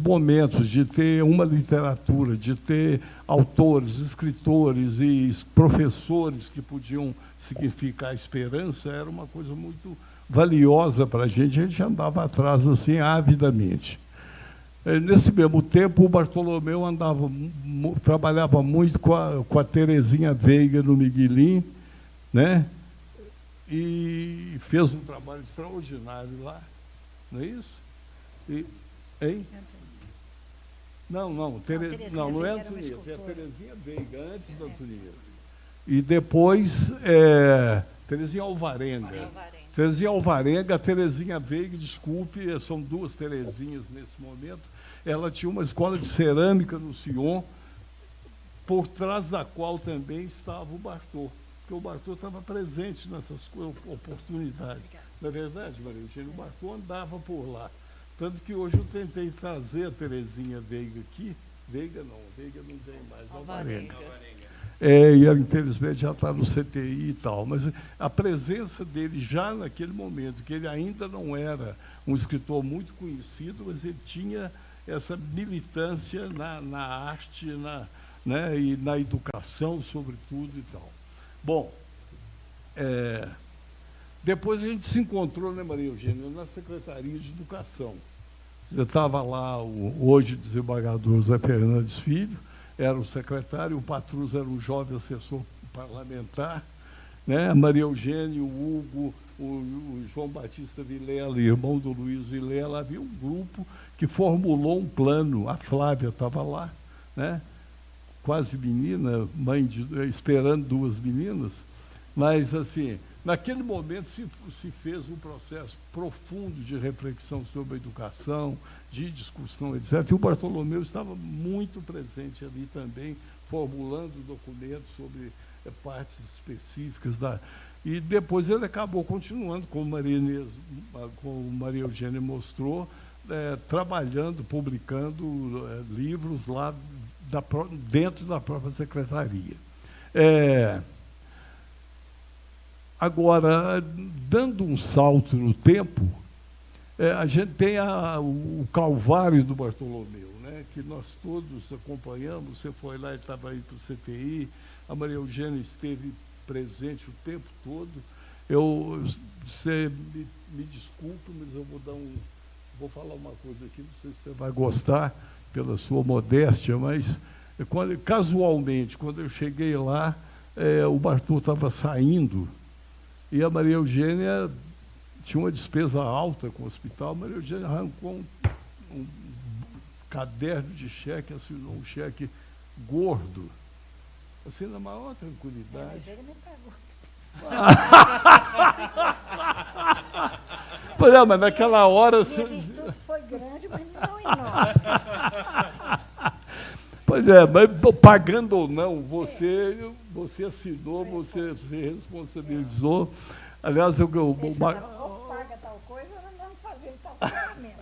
momentos de ter uma literatura, de ter autores, escritores e professores que podiam significar esperança, era uma coisa muito valiosa para a gente andava atrás assim avidamente. Nesse mesmo tempo, o Bartolomeu trabalhava muito com a Terezinha Veiga no Miguelim, né? E fez um trabalho extraordinário lá, não é isso? Hein? Não é Antonieta, é a Terezinha Veiga, antes da Antonieta. E depois, Terezinha Alvarenga. Terezinha Alvarenga, a Terezinha Veiga, desculpe, são duas Terezinhas nesse momento. Ela tinha uma escola de cerâmica no Sion, por trás da qual também estava o Bartô, porque o Bartô estava presente nessas oportunidades. Não é verdade, Maria Eugênia? O Bartô andava por lá. Tanto que hoje eu tentei trazer a Terezinha Veiga aqui. Veiga não tem mais, Alvarenga. E ela, infelizmente, já está no CTI e tal, mas a presença dele já naquele momento, que ele ainda não era um escritor muito conhecido, mas ele tinha essa militância na arte, né, e na educação, sobretudo, e tal. Bom, depois a gente se encontrou, né, Maria Eugênia, na Secretaria de Educação. Você estava lá, hoje desembargador Zé Fernandes Filho, era o secretário, o Patrus era um jovem assessor parlamentar, né? A Maria Eugênia, o Hugo, o João Batista Vilela, irmão do Luiz Vilela, havia um grupo que formulou um plano. A Flávia estava lá, né? Quase menina, esperando duas meninas, mas, assim, naquele momento se fez um processo profundo de reflexão sobre a educação, de discussão, etc. E o Bartolomeu estava muito presente ali também, formulando documentos sobre partes específicas E depois ele acabou continuando, como Maria Eugênia mostrou, trabalhando, publicando livros lá dentro da própria secretaria. Agora, dando um salto no tempo, a gente tem o Calvário do Bartolomeu, né, que nós todos acompanhamos. Você foi lá, ele estava aí para o CTI, a Maria Eugênia esteve presente o tempo todo, Você me desculpe, mas eu vou falar uma coisa aqui, não sei se você vai gostar, pela sua modéstia, mas casualmente, quando eu cheguei lá, o Bartô estava saindo e a Maria Eugênia tinha uma despesa alta com o hospital. A Maria Eugênia arrancou um caderno de cheque, assinou um cheque gordo, assim, na maior tranquilidade. Ele me pagou. Pois é, mas naquela hora... Minha virtude foi grande, mas não enorme. Pois é, mas pagando ou não, você assinou, você se responsabilizou. Aliás, Eles falaram, ou paga tal coisa, ou não fazendo tal pagamento.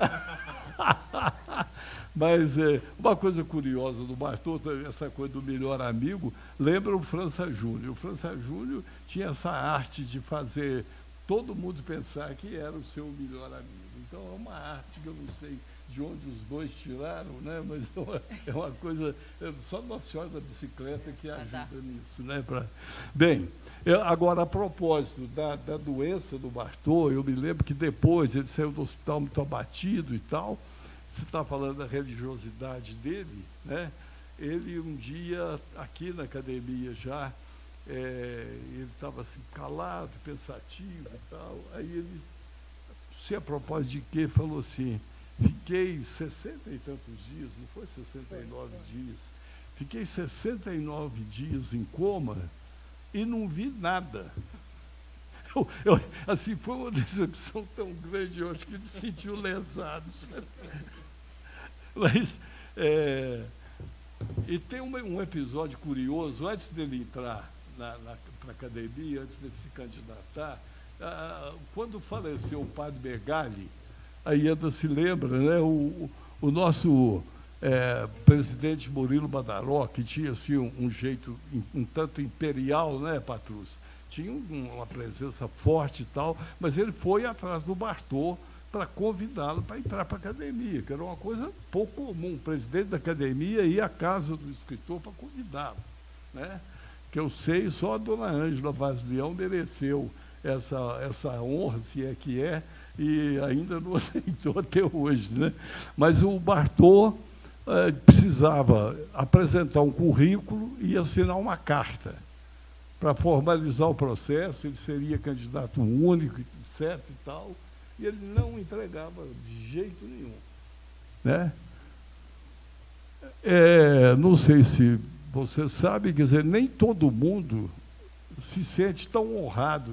Mas uma coisa curiosa do Bartô, essa coisa do melhor amigo, lembra o França Júnior. O França Júnior tinha essa arte de fazer todo mundo pensar que era o seu melhor amigo. Então, é uma arte que eu não sei de onde os dois tiraram, né? Mas é uma coisa... Só Nossa Senhora da Bicicleta que ajuda nisso. Né? Bem, agora, a propósito da doença do Bartô, eu me lembro que depois ele saiu do hospital muito abatido e tal. Você está falando da religiosidade dele, né? Ele um dia, aqui na academia já, ele estava assim, calado, pensativo e tal. Aí ele, sei a propósito de quê, falou assim, fiquei 60 e tantos dias, não foi 69 dias, fiquei 69 dias em coma e não vi nada. Assim, foi uma decepção tão grande, eu acho que ele se sentiu lesado, sabe? Mas, e tem um episódio curioso, antes dele entrar para a academia, antes dele se candidatar, quando faleceu o padre Bergali, a Ieda se lembra, né, o nosso presidente Murilo Badaró, que tinha assim, um jeito um tanto imperial, né, Patrus? Tinha uma presença forte e tal, mas ele foi atrás do Bartô para convidá-lo para entrar para a academia, que era uma coisa pouco comum. O presidente da academia ia à casa do escritor para convidá-lo. Né? Que eu sei, só a dona Ângela Vaz Leão mereceu essa honra, se é que é, e ainda não aceitou até hoje. Né? Mas o Bartô precisava apresentar um currículo e assinar uma carta para formalizar o processo. Ele seria candidato único, etc. e tal. E ele não entregava de jeito nenhum. Né? Não sei se você sabe, quer dizer, nem todo mundo se sente tão honrado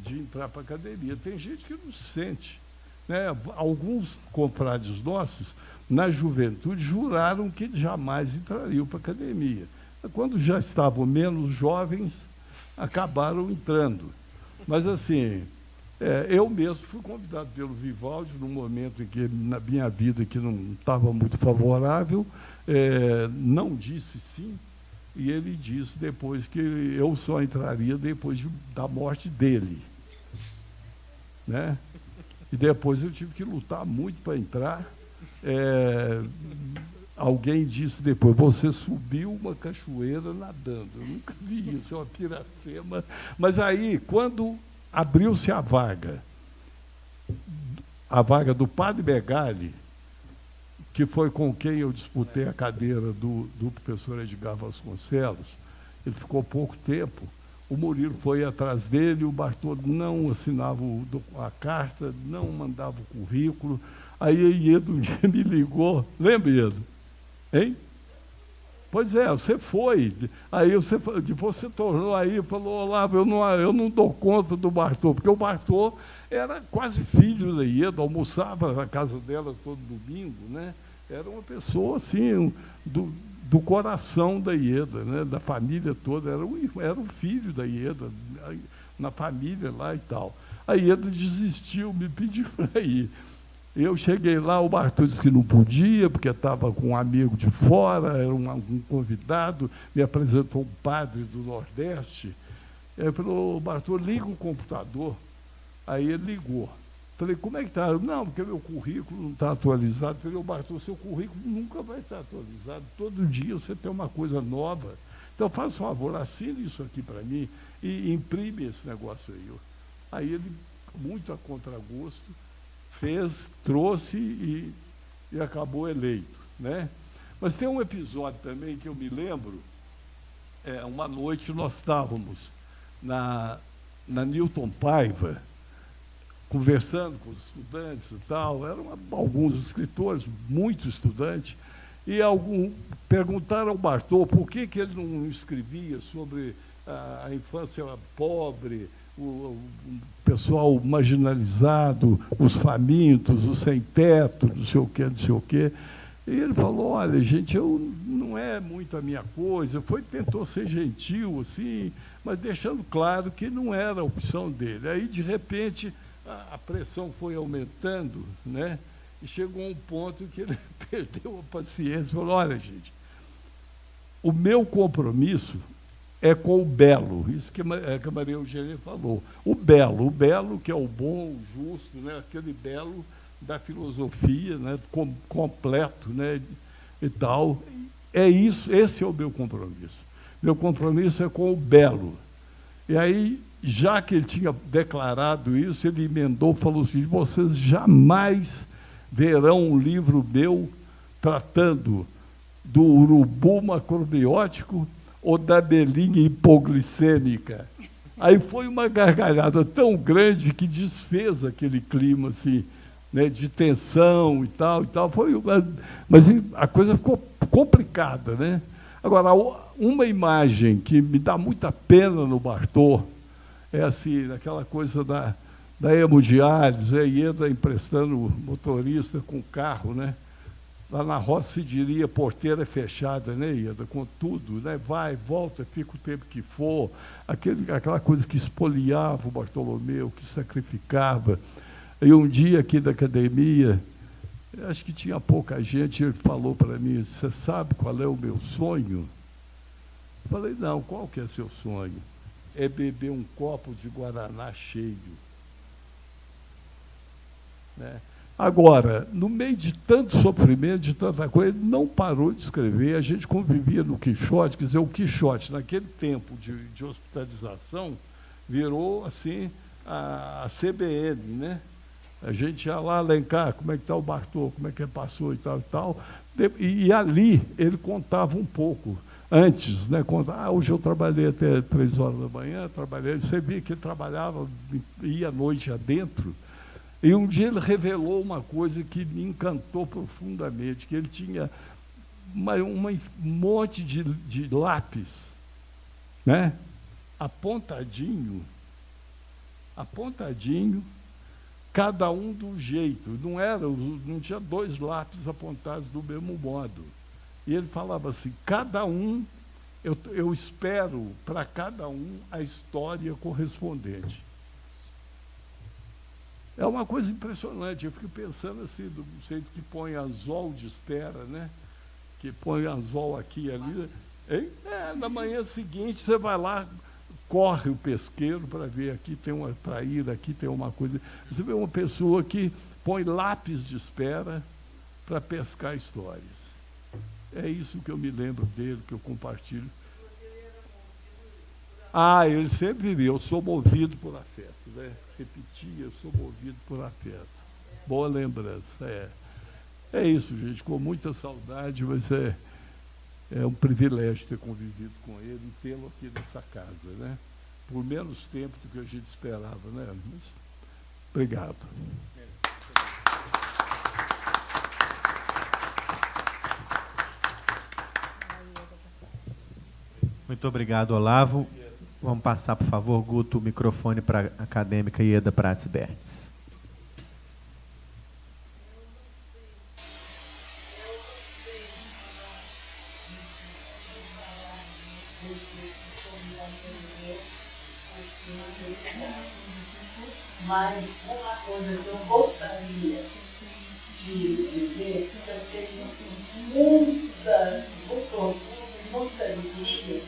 de entrar para a academia. Tem gente que não se sente. Né? Alguns compadres nossos, na juventude, juraram que jamais entrariam para a academia. Quando já estavam menos jovens, acabaram entrando. Mas, assim... eu mesmo fui convidado pelo Vivaldi num momento em que, na minha vida, que não estava muito favorável, não disse sim, e ele disse depois que eu só entraria depois da morte dele. Né? E depois eu tive que lutar muito para entrar. Alguém disse depois, você subiu uma cachoeira nadando. Eu nunca vi isso, é uma piracema. Mas aí, quando... abriu-se a vaga do padre Bergali, que foi com quem eu disputei a cadeira do professor Edgar Vasconcelos. Ele ficou pouco tempo, o Murilo foi atrás dele, o Bartô não assinava a carta, não mandava o currículo. Aí a Ieda um dia me ligou, lembra, Ieda? Hein? Pois você foi. Aí depois você tornou aí e falou, Olavo, eu não dou conta do Bartô, porque o Bartô era quase filho da Ieda, almoçava na casa dela todo domingo, né? Era uma pessoa assim, do coração da Ieda, né? Da família toda, era o filho da Ieda, na família lá e tal. A Ieda desistiu, me pediu para ir. Eu cheguei lá, o Bartô disse que não podia, porque estava com um amigo de fora, era um convidado, me apresentou um padre do Nordeste. Ele falou, Bartô, liga o computador. Aí ele ligou. Falei, como é que está? Não, porque meu currículo não está atualizado. Falei, Bartô, seu currículo nunca vai estar atualizado. Todo dia você tem uma coisa nova. Então, faça um favor, assine isso aqui para mim e imprime esse negócio aí. Aí ele, muito a contragosto, fez, trouxe e acabou eleito, né? Mas tem um episódio também que eu me lembro, uma noite nós estávamos na Newton Paiva, conversando com os estudantes e tal, eram alguns escritores, muitos estudantes, e perguntaram ao Bartô por que ele não escrevia sobre a infância pobre, o pessoal marginalizado, os famintos, os sem-teto, não sei o quê, não sei o quê. E ele falou, olha, gente, não é muito a minha coisa, tentou ser gentil, assim, mas deixando claro que não era a opção dele. Aí, de repente, a pressão foi aumentando, né? E chegou a um ponto que ele perdeu a paciência e falou, olha, gente, o meu compromisso é com o belo, isso que a Maria Eugênia falou. O belo, que é o bom, o justo, né? Aquele belo da filosofia, né? Completo, né? E tal. É isso, esse é o meu compromisso. Meu compromisso é com o belo. E aí, já que ele tinha declarado isso, ele emendou, falou assim, vocês jamais verão um livro meu tratando do urubu macrobiótico ou da abelhinha hipoglicêmica. Aí foi uma gargalhada tão grande que desfez aquele clima assim, né, de tensão e tal. Mas a coisa ficou complicada, né? Agora, uma imagem que me dá muita pena no Bartô é assim, aquela coisa da hemodiálise, Ieda emprestando o motorista com o carro, né? Lá na roça se diria porteira fechada, né, Ieda? Com tudo, né? Vai, volta, fica o tempo que for. Aquela coisa que espoliava o Bartolomeu, que sacrificava. E um dia aqui da academia, acho que tinha pouca gente, ele falou para mim, você sabe qual é o meu sonho? Eu falei, não, qual que é seu sonho? É beber um copo de guaraná cheio. Né? Agora, no meio de tanto sofrimento, de tanta coisa, ele não parou de escrever, a gente convivia no Quixote, quer dizer, o Quixote, naquele tempo de hospitalização, virou, assim, a CBN, né? A gente ia lá, Alencar, como é que está o Bartô, como é que ele passou e tal, e tal. E ali ele contava um pouco. Antes, né, hoje eu trabalhei até 3 horas da manhã, você via que ele trabalhava, ia à noite adentro, e um dia ele revelou uma coisa que me encantou profundamente, que ele tinha um monte de lápis, né, apontadinho, cada um do jeito, não tinha 2 lápis apontados do mesmo modo. E ele falava assim, cada um, eu espero para cada um a história correspondente. É uma coisa impressionante, eu fico pensando assim, do jeito que põe anzol de espera, né? Que põe anzol aqui e ali. Na manhã seguinte, você vai lá, corre o pesqueiro para ver, aqui tem uma traíra, aqui tem uma coisa. Você vê uma pessoa que põe lápis de espera para pescar histórias. É isso que eu me lembro dele, que eu compartilho. Ele sempre vivia, eu sou movido por afeto, né? Repetia, eu sou movido por afeto. Boa lembrança, É isso, gente, com muita saudade, mas é um privilégio ter convivido com ele e tê-lo aqui nessa casa, né? Por menos tempo do que a gente esperava, né? Mas, obrigado. Muito obrigado, Olavo. Vamos passar, por favor, Guto, o microfone para a acadêmica Ieda Prates Bertes. Mas uma coisa que eu gostaria de dizer, que eu tenho muito orgulho e muita alegria,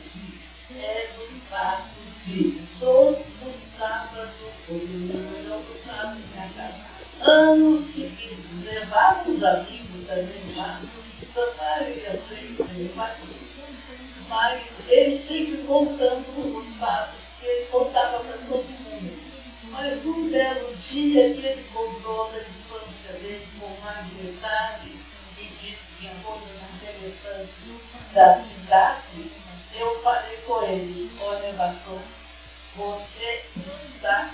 é do fato de todo sábado, todo sábado, anos seguidos, vários amigos também lá, Samaria sempre, mas ele sempre contando os fatos, que ele contava para todo mundo. Mas um belo dia que ele contou da infância dele com mais detalhes e de coisas interessantes da cidade, eu falei com ele: olha, Batom, você está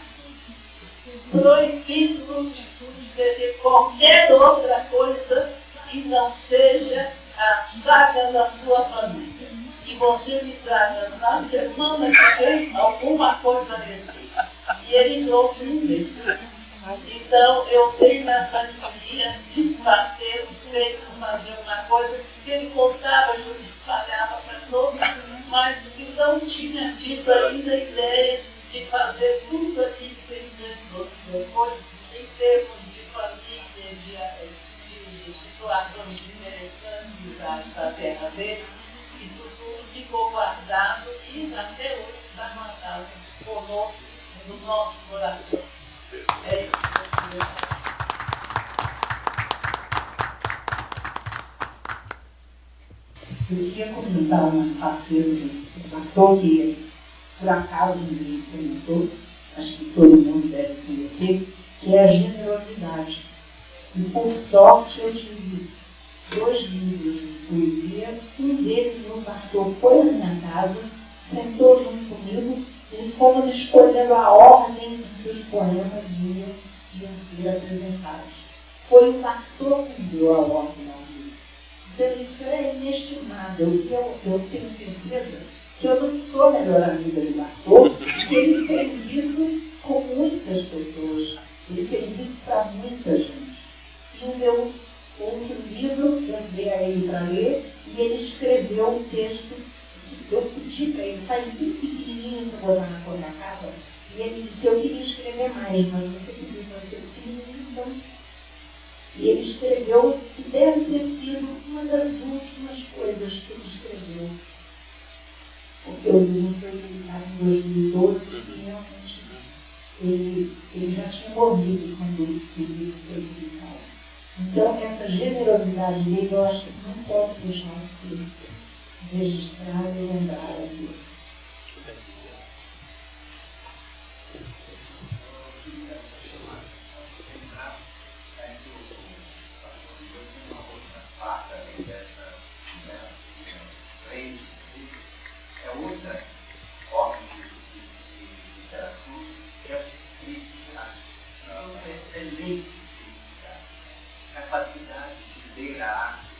proibido de escrever qualquer outra coisa que não seja a saga da sua família. E você me traga na semana que vem alguma coisa a respeito. E ele trouxe um texto. Então, eu tenho essa alegria de fazer uma coisa que ele contava, eu espalhava para todos, mas que não tinha tido ainda a ideia de fazer tudo aquilo que ele fez depois, em termos de família, de situações interessantes da terra dele. Isso tudo ficou guardado e até hoje está guardado conosco, no nosso coração. É isso que eu queria comentar uma parceira do Batom que por acaso me comentou, acho que todo mundo deve conhecer, que é a generosidade. E por sorte eu tive 2 livros de poesia, um deles o Batom foi na minha casa, sentou junto comigo e fomos escolhendo a ordem em que os poemas iam ser apresentados. Foi o Batom que deu a ordem ao livro. Então isso é inestimável. Eu tenho certeza que eu não sou a melhor amiga do Batom, porque ele fez isso com muitas pessoas. Ele fez isso para muita gente. E o meu outro livro, eu dei a ele para ler, e ele escreveu um texto. Eu pedi para ele, faz bem pequenininho para botar na cor da capa, e ele disse: eu queria escrever mais, mas você pediu para ser pequenininho, então. E ele escreveu, que deve ter sido uma das últimas coisas que ele escreveu. Porque o livro foi publicado em 2012 e realmente ele já tinha morrido quando o livro foi publicado. Então, essa generosidade dele, eu acho que não pode deixar de ser registrada e lembrada aqui. Capacidade de ler a arte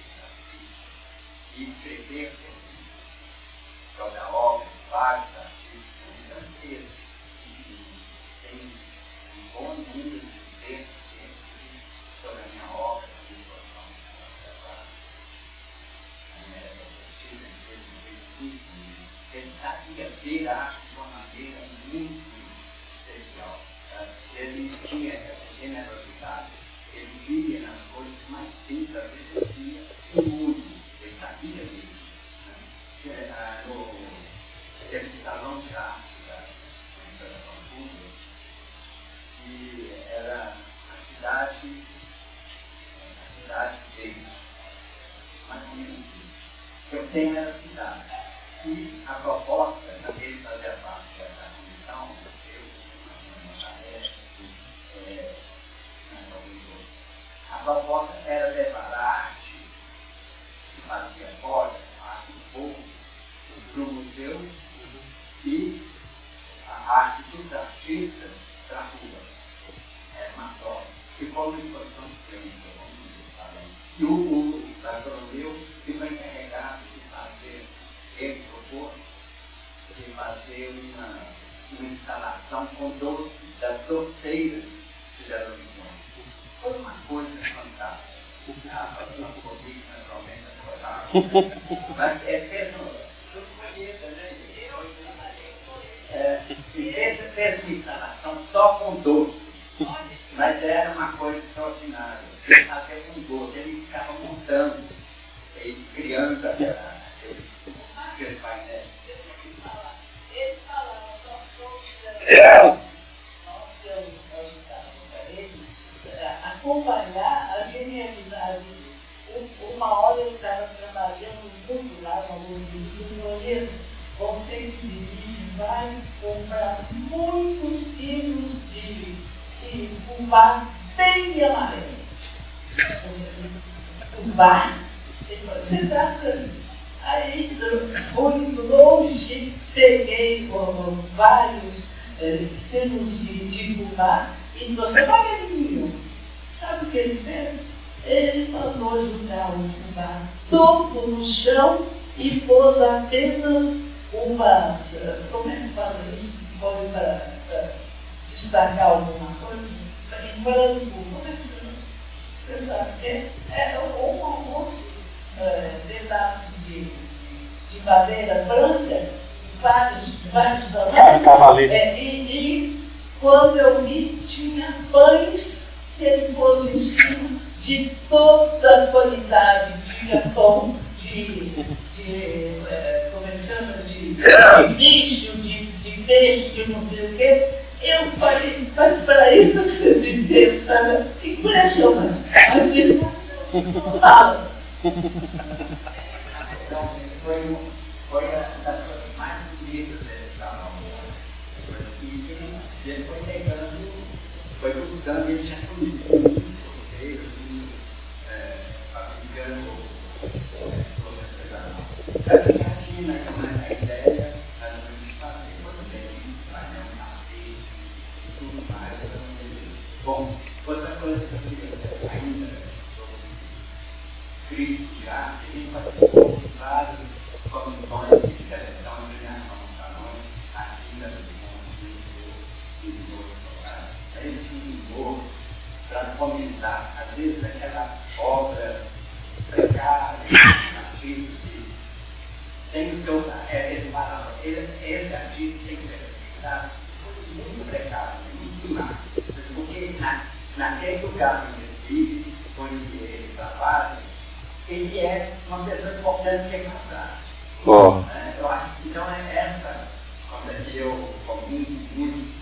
e escrever sobre a obra de vários artistas gigantescos que tem um bom número de textos sobre a minha obra, a ele sabia ver a arte de uma maneira muito especial. Ele tinha essa generosidade. Ele via nas coisas mais simples, às vezes ele via o mundo. Ele sabia disso. No salão de arte da Pampulha, que era a cidade dele. Imagina, eu tenho essa cidade. E a proposta dele fazer parte dessa comissão, a proposta era levar a arte que fazia fora, a arte do povo, para o museu e a arte dos artistas para a rua. Era uma troca. E como isso aconteceu, e o Bartolomeu ficou encarregado de fazer, ele propôs, de fazer uma instalação com doces, das doceiras de Belo Horizonte. Foi uma coisa fantástica. A Covid naturalmente adorava. Mas fez uma instalação só com doce. Mas era uma coisa extraordinária. Ele fazia com doce, ele ficava montando, ele criando aqueles painéis. Eles falavam, nós temos que ajudar para ele acompanhar a genialidade. Uma hora ele estava trabalhando muito lá no Rio de Janeiro você que dirige vai comprar muitos quilos de fubá bem amarelo. Fubá, você dá para mim. Aí, muito longe, peguei vários quilos de fubá e trouxe devagarinho. Sabe o que ele fez? Ele mandou jogar o fubá todo no chão e pôs apenas umas, como é que fala isso? Foi para destacar alguma coisa? Em branco, como é que fala? É um almoço, pedaços de madeira branca, vários tamanhos. E quando eu vi, tinha pães que ele pôs em cima de toda a qualidade. Tinha pão como é que chama? De bicho, de peixe, de não sei o quê. Eu falei, mas para isso que você me fez, sabe? Impressionante. Eu disse, não fala. Então, foi uma das coisas mais bonitas desse salão. E ele foi pegando, foi buscando, ele já conhecia muito roteiro, fabricando a gente já tinha a ideia de fazer, por exemplo, fazer um tapete e tudo mais. Bom, outra coisa que eu queria ainda sobre crítico de arte, a gente participou de várias comissões de seleção e premiação dos salões aqui da Cidade e de outros lugares. Aí a gente ligou para comentar, às vezes, aquela obra precária, artista, tem o seu, ele fala, esse artista tem que ser respeitado, muito precário, muito má. Porque naquele lugar onde ele vive, onde ele trabalha, ele é uma pessoa importante que é casado. Eu acho que então é essa, quando eu combino muito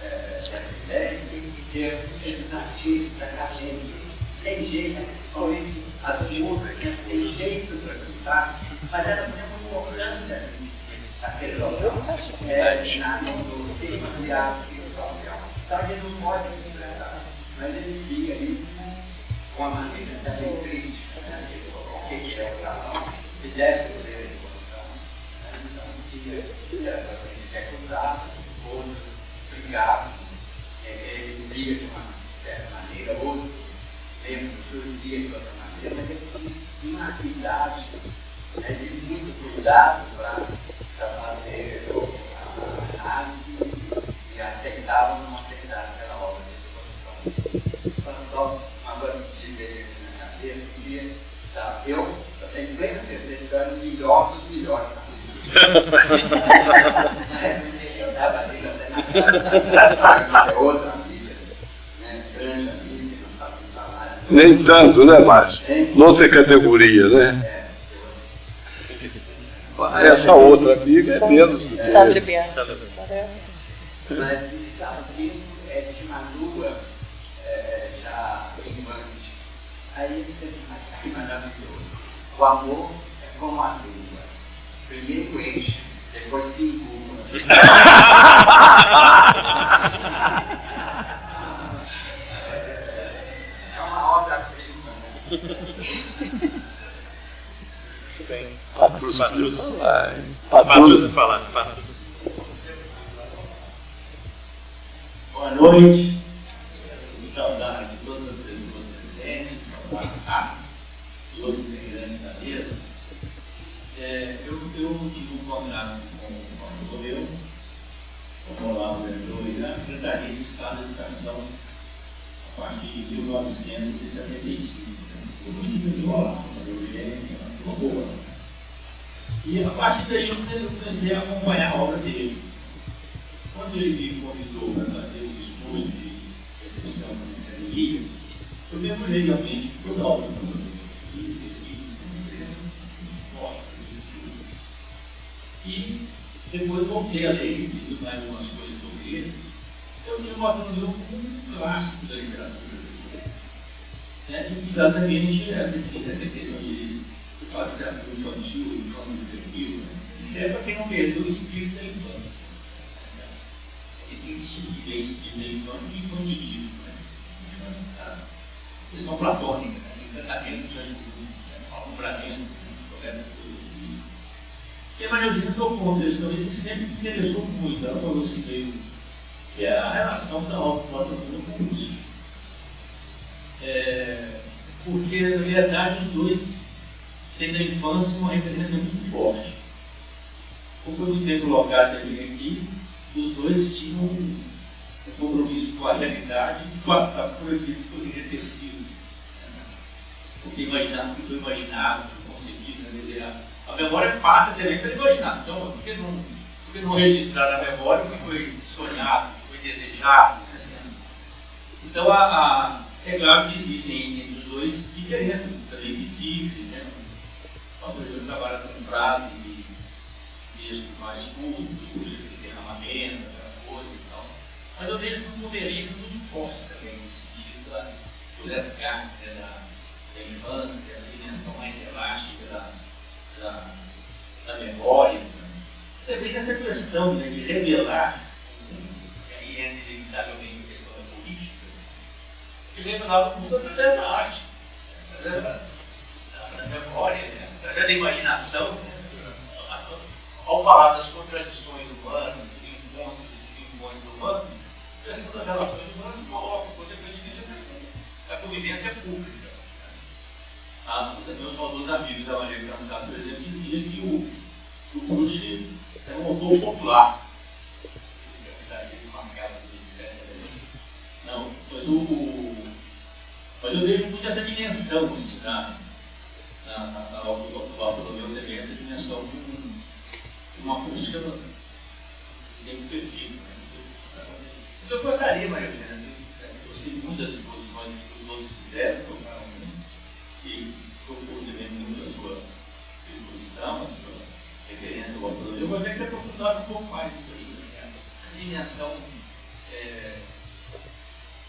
essa ideia, tem que ter esses artistas da gente. Tem jeito, principalmente as músicas, tem jeito para cantar, mas ela tem uma importância naquele local. No clima de arte social. Então a gente não pode se expressar, mas ele fica ali com a maneira também crítica, né? O que é o salão, que deve ser a evolução. Então, essa gente é cruzada, outros brigados, ele briga de uma certa maneira, outros mesmo surgia de outra maneira, mas ele tinha uma atividade de muito cuidado para fazer a análise e aceitava ou não aceitava aquela obra de exposição. Só uma coisa que tive na cabeça, que eu tenho plena certeza que eu era o melhor dos melhores. Outra amiga, grande amiga, não sabe falar. Nem tanto, né, Márcio? Noutra categoria, né? Essa outra amiga é menos do que Mas isso de madura, já infante. Aí ele fez uma coisa maravilhosa. O amor é como a lua. Primeiro enche, depois pingua. É uma obra-prima, né? Patrus falando. Boa noite. Saudade de todas as pessoas presentes, saudade de Carlos e outros integrantes da mesa. Eu tive um combinado com o Romeu, com o Olavo lembrou, e na Secretaria de Estado da Educação a partir de 1975. Eu tive de Olavo, uma boa. E a partir daí eu comecei a acompanhar a obra dele. Quando ele me convidou para fazer um discurso de recepção da academia, eu mergulhei realmente toda a obra do Romeu. E depois voltei a ler, escrito mais algumas coisas sobre ele. Eu me mostrando um clássico da literatura. Exatamente essa questão de literatura infantil, de forma de perfil, serve para quem não perdeu o espírito da infância. Você tem que distinguir o espírito da infância e o infantilismo. Questão platônica, encantamento de algo para dentro, essas coisas. E a Maria Eugênia tocou um texto que sempre me interessou muito. Ela falou assim mesmo, que é a relação da autoprocura com o Lúcio. Porque, na verdade, os dois têm da infância uma referência muito forte. Como foi muito bem colocado também aqui, os dois tinham um compromisso com a realidade e com aquilo que poderia ter sido. Porque imaginar, tudo imaginado, concebido, a memória passa também pela imaginação. Por que não registrar na memória o que foi sonhado, o que foi desejado? Então, é claro que existem entre os dois diferenças também visíveis, né? Por exemplo, trabalha com frases e textos mais curtos, de derramamento, aquela coisa e tal. Mas eu vejo essas convergências muito fortes também, nesse sentido do resgate da infância, dessa dimensão mais elástica da memória. Também essa questão, né, de revelar, e aí entra inevitavelmente a questão da política, de revelar o mundo através da arte, através da memória, né, através da imaginação. Né. Ao falar das contradições humanas, dos encontros e desencontros humanos, a questão das relações humanas se coloca, consequentemente, a questão da convivência pública. Meus saudosos amigos da Maria Cansado, por exemplo, diziam que o Proust era um autor popular. Não, mas eu vejo muito essa dimensão assim, na obra do Bartolomeu também, essa dimensão de uma política muito perfeita. Eu gostaria, Maria Eugênia, eu gostei muito das exposições que os outros fizeram, e procuro também muito a sua exposição, a sua referência ao Bartolomeu. Eu gostaria de aprofundar um pouco mais isso aí, assim, a dimensão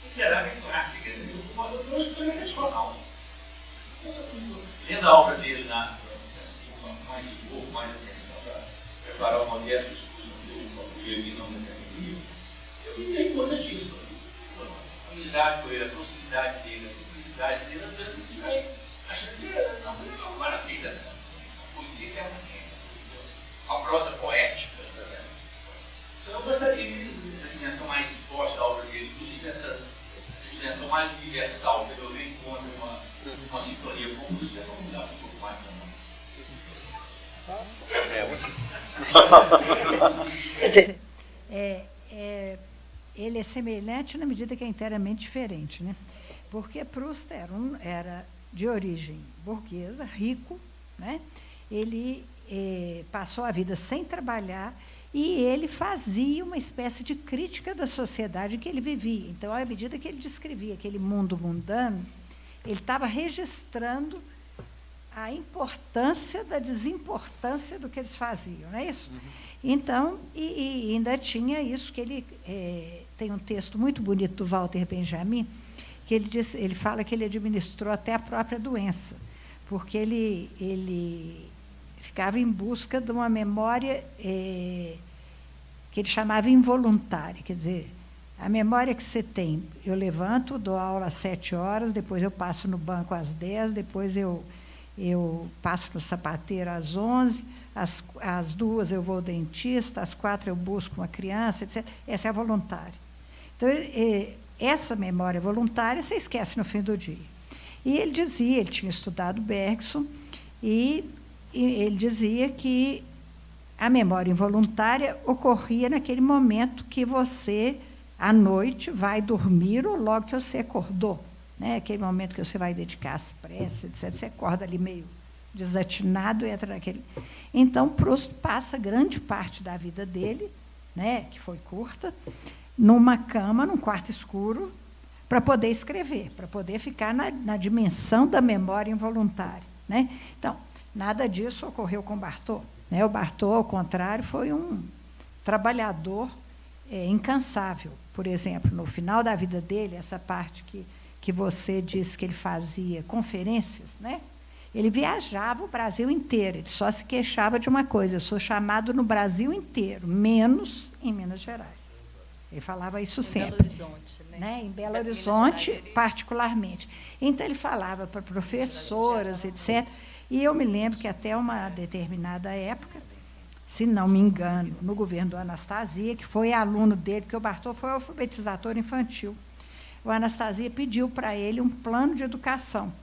literária clássica, eu acho que foi excepcional. Lendo a obra dele mais de pouco, mais atenção para preparar o moderno discurso do Paulo em nome da academia, eu me dei conta disso. A amizade com ele, a proximidade dele, a simplicidade dele, as coisas que vai achando que é uma maravilha. A poesia que é a prosa poética. Então eu gostaria dessa dimensão mais forte da obra dele, inclusive essa dimensão mais universal, que eu venho encontro uma sintonia com isso, é vamos mudar um pouco mais Quer dizer, ele é semelhante na medida que é inteiramente diferente, né? Porque Proust era de origem burguesa, rico, né? Ele passou a vida sem trabalhar e ele fazia uma espécie de crítica da sociedade em que ele vivia. Então, à medida que ele descrevia aquele mundo mundano, ele estava registrando a importância da desimportância do que eles faziam, não é isso? Uhum. Então, e ainda tinha isso, que ele tem um texto muito bonito do Walter Benjamin, que ele fala que ele administrou até a própria doença, porque ele ficava em busca de uma memória que ele chamava involuntária, quer dizer, a memória que você tem, eu levanto, dou aula às 7 horas, depois eu passo no banco às 10, depois eu passo no sapateiro às 11, às 2 eu vou ao dentista, às 4 eu busco uma criança, etc. Essa é a voluntária. Então, essa memória voluntária você esquece no fim do dia. E ele dizia, ele tinha estudado Bergson, e ele dizia que a memória involuntária ocorria naquele momento que você, à noite, vai dormir ou logo que você acordou. Né? Aquele momento que você vai dedicar às preces, etc. Você acorda ali meio desatinado, entra naquele... Então, Proust passa grande parte da vida dele, né, que foi curta, numa cama, num quarto escuro, para poder escrever, para poder ficar na dimensão da memória involuntária. Né? Então, nada disso ocorreu com Bartô. Né? O Bartô, ao contrário, foi um trabalhador incansável. Por exemplo, no final da vida dele, essa parte que você disse que ele fazia conferências, né? Ele viajava o Brasil inteiro, ele só se queixava de uma coisa: eu sou chamado no Brasil inteiro, menos em Minas Gerais. Ele falava isso sempre. Em Belo Horizonte, né? Em Belo Horizonte, particularmente. Então, ele falava para professoras, etc. E eu me lembro que até uma determinada época, se não me engano, no governo do Anastasia, que foi aluno dele, que o Bartô foi alfabetizador infantil, o Anastasia pediu para ele um plano de educação.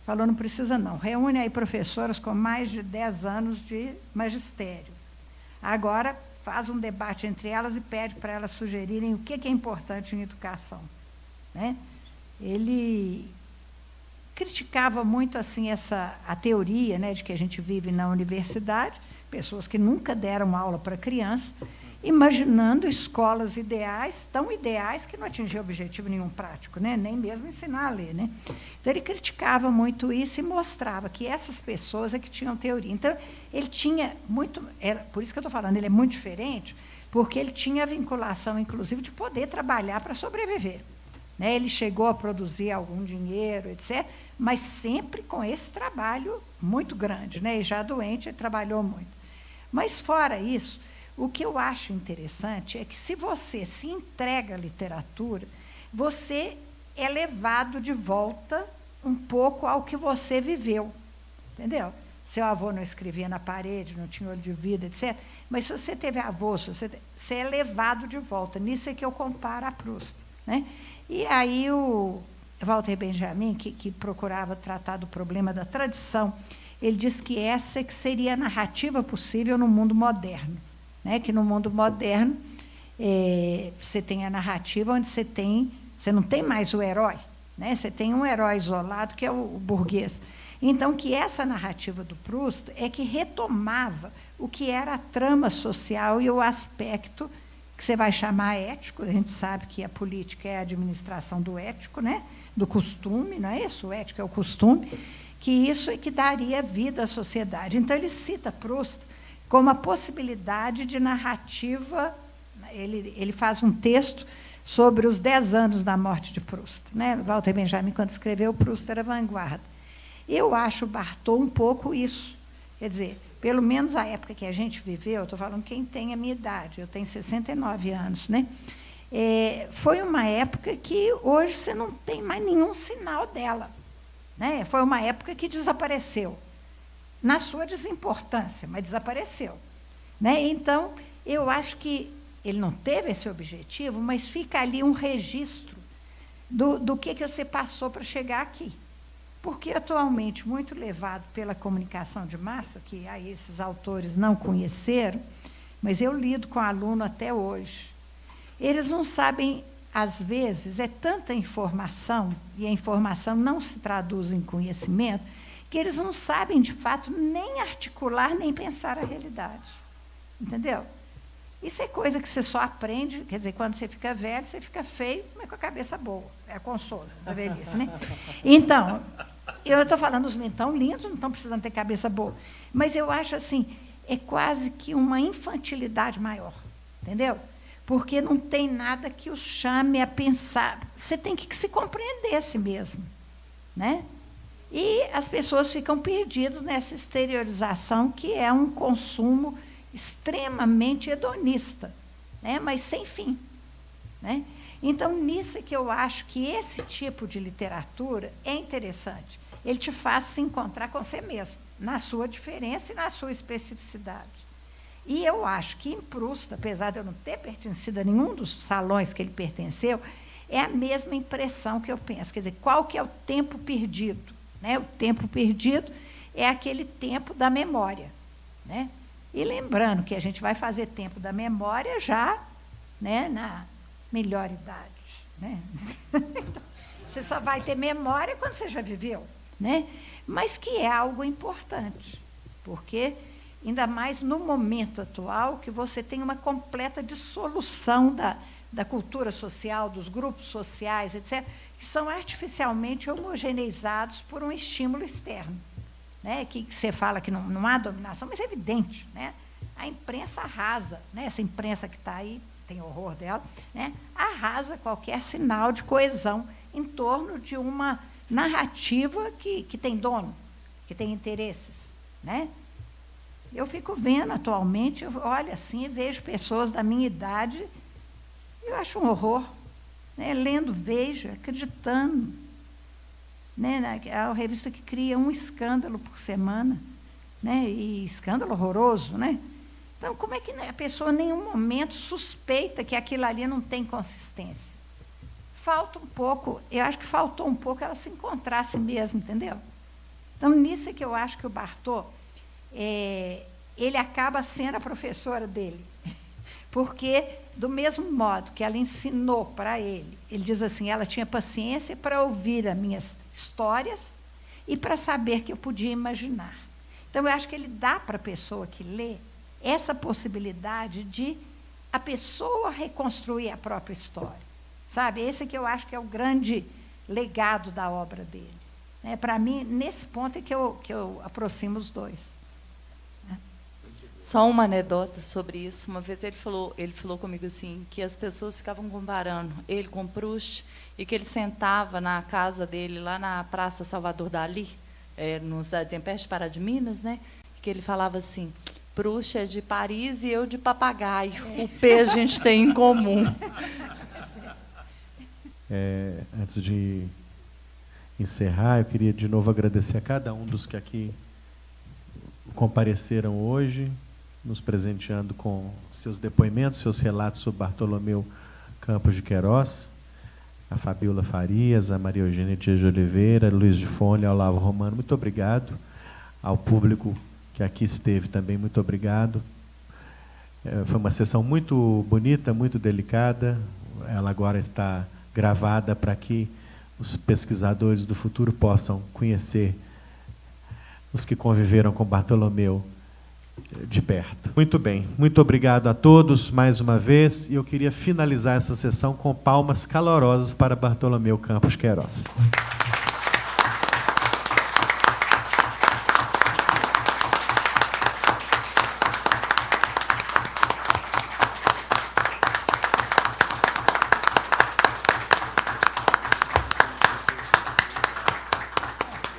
Falou: não precisa não, reúne aí professoras com mais de 10 anos de magistério. Agora, faz um debate entre elas e pede para elas sugerirem o que é importante em educação. Né? Ele criticava muito assim, a teoria, né, de que a gente vive na universidade, pessoas que nunca deram aula para criança, imaginando escolas ideais, tão ideais que não atingiam objetivo nenhum prático, né? Nem mesmo ensinar a ler. Né? Então, ele criticava muito isso e mostrava que essas pessoas é que tinham teoria. Então, ele tinha muito... por isso que eu estou falando, ele é muito diferente, porque ele tinha a vinculação, inclusive, de poder trabalhar para sobreviver. Né? Ele chegou a produzir algum dinheiro, etc., mas sempre com esse trabalho muito grande. Né? E já doente, ele trabalhou muito. Mas, fora isso, o que eu acho interessante é que, se você se entrega à literatura, você é levado de volta um pouco ao que você viveu. Entendeu? Seu avô não escrevia na parede, não tinha olho de vidro, etc. Mas, se você teve avô, você é levado de volta. Nisso é que eu comparo a Proust. Né? E aí o Walter Benjamin, que procurava tratar do problema da tradição, ele diz que essa é que seria a narrativa possível no mundo moderno. Né? Que no mundo moderno você tem a narrativa onde você não tem mais o herói, né? Você tem um herói isolado, que é o burguês. Então, que essa narrativa do Proust é que retomava o que era a trama social e o aspecto que você vai chamar ético. A gente sabe que a política é a administração do ético, né? Do costume, não é isso? O ético é o costume, que isso é que daria vida à sociedade. Então, ele cita Proust como a possibilidade de narrativa. Ele faz um texto sobre os 10 anos da morte de Proust. Né? Walter Benjamin, quando escreveu, Proust era vanguarda. Eu acho o Bartô um pouco isso. Quer dizer, pelo menos a época que a gente viveu, eu estou falando quem tem a minha idade, eu tenho 69 anos, né? Foi uma época que hoje você não tem mais nenhum sinal dela. Né? Foi uma época que desapareceu. Na sua desimportância, mas desapareceu. Né? Então, eu acho que ele não teve esse objetivo, mas fica ali um registro do que você passou para chegar aqui. Porque, atualmente, muito levado pela comunicação de massa, que aí esses autores não conheceram, mas eu lido com aluno até hoje, eles não sabem, às vezes, é tanta informação, e a informação não se traduz em conhecimento, que eles não sabem, de fato, nem articular, nem pensar a realidade. Entendeu? Isso é coisa que você só aprende, quer dizer, quando você fica velho, você fica feio, mas com a cabeça boa. É a consolo da velhice, né? Então, eu estou falando, os meninos estão lindos, não estão precisando ter cabeça boa. Mas eu acho assim, é quase que uma infantilidade maior. Entendeu? Porque não tem nada que os chame a pensar. Você tem que se compreender a si mesmo. Né? E as pessoas ficam perdidas nessa exteriorização, que é um consumo extremamente hedonista, né? Mas sem fim. Né? Então, nisso é que eu acho que esse tipo de literatura é interessante. Ele te faz se encontrar com você mesmo, na sua diferença e na sua especificidade. E eu acho que em Proust, apesar de eu não ter pertencido a nenhum dos salões que ele pertenceu, é a mesma impressão que eu penso. Quer dizer, qual que é o tempo perdido? Né? O tempo perdido é aquele tempo da memória. Né? E lembrando que a gente vai fazer tempo da memória já, né, na melhor idade. Né? Você só vai ter memória quando você já viveu. Né? Mas que é algo importante, porque, ainda mais no momento atual, que você tem uma completa dissolução da cultura social, dos grupos sociais, etc., que são artificialmente homogeneizados por um estímulo externo. Né, que você fala que não há dominação, mas é evidente. Né? A imprensa arrasa, né? Essa imprensa que está aí, tem horror dela, né? Arrasa qualquer sinal de coesão em torno de uma narrativa que tem dono. que tem interesses, né? Eu fico vendo atualmente, eu olho assim e vejo pessoas da minha idade, eu acho um horror, né? Lendo Veja, acreditando, né? É a revista que cria um escândalo por semana, né? E escândalo horroroso, né? Então, como é que a pessoa em nenhum momento suspeita que aquilo ali não tem consistência? Falta um pouco, eu acho que faltou um pouco ela se encontrasse mesmo, entendeu? Então, nisso é que eu acho que o Bartô, ele acaba sendo a professora dele. Porque, do mesmo modo que ela ensinou para ele diz assim, ela tinha paciência para ouvir as minhas histórias e para saber que eu podia imaginar. Então, eu acho que ele dá para a pessoa que lê essa possibilidade de a pessoa reconstruir a própria história. Sabe? Esse que eu acho que é o grande legado da obra dele. Para mim, nesse ponto é que eu aproximo os dois. Só uma anedota sobre isso. Uma vez ele falou comigo assim, que as pessoas ficavam comparando ele com Proust, e que ele sentava na casa dele, lá na Praça Salvador Dalí, no Cidadezinha perto de Pará de Minas, né? Que ele falava assim, Proust é de Paris e eu de Papagaio. O P a gente tem em comum. Antes de encerrar, eu queria de novo agradecer a cada um dos que aqui compareceram hoje, nos presenteando com seus depoimentos, seus relatos sobre Bartolomeu Campos de Queiroz, a Fabiola Farias, a Maria Eugênia Dias de Oliveira, Luiz de Fone, ao Olavo Romano. Muito obrigado. Ao público que aqui esteve também, muito obrigado. Foi uma sessão muito bonita, muito delicada. Ela agora está gravada para que os pesquisadores do futuro possam conhecer os que conviveram com Bartolomeu de perto. Muito bem, muito obrigado a todos mais uma vez, e eu queria finalizar essa sessão com palmas calorosas para Bartolomeu Campos Queiroz.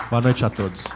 Boa noite a todos.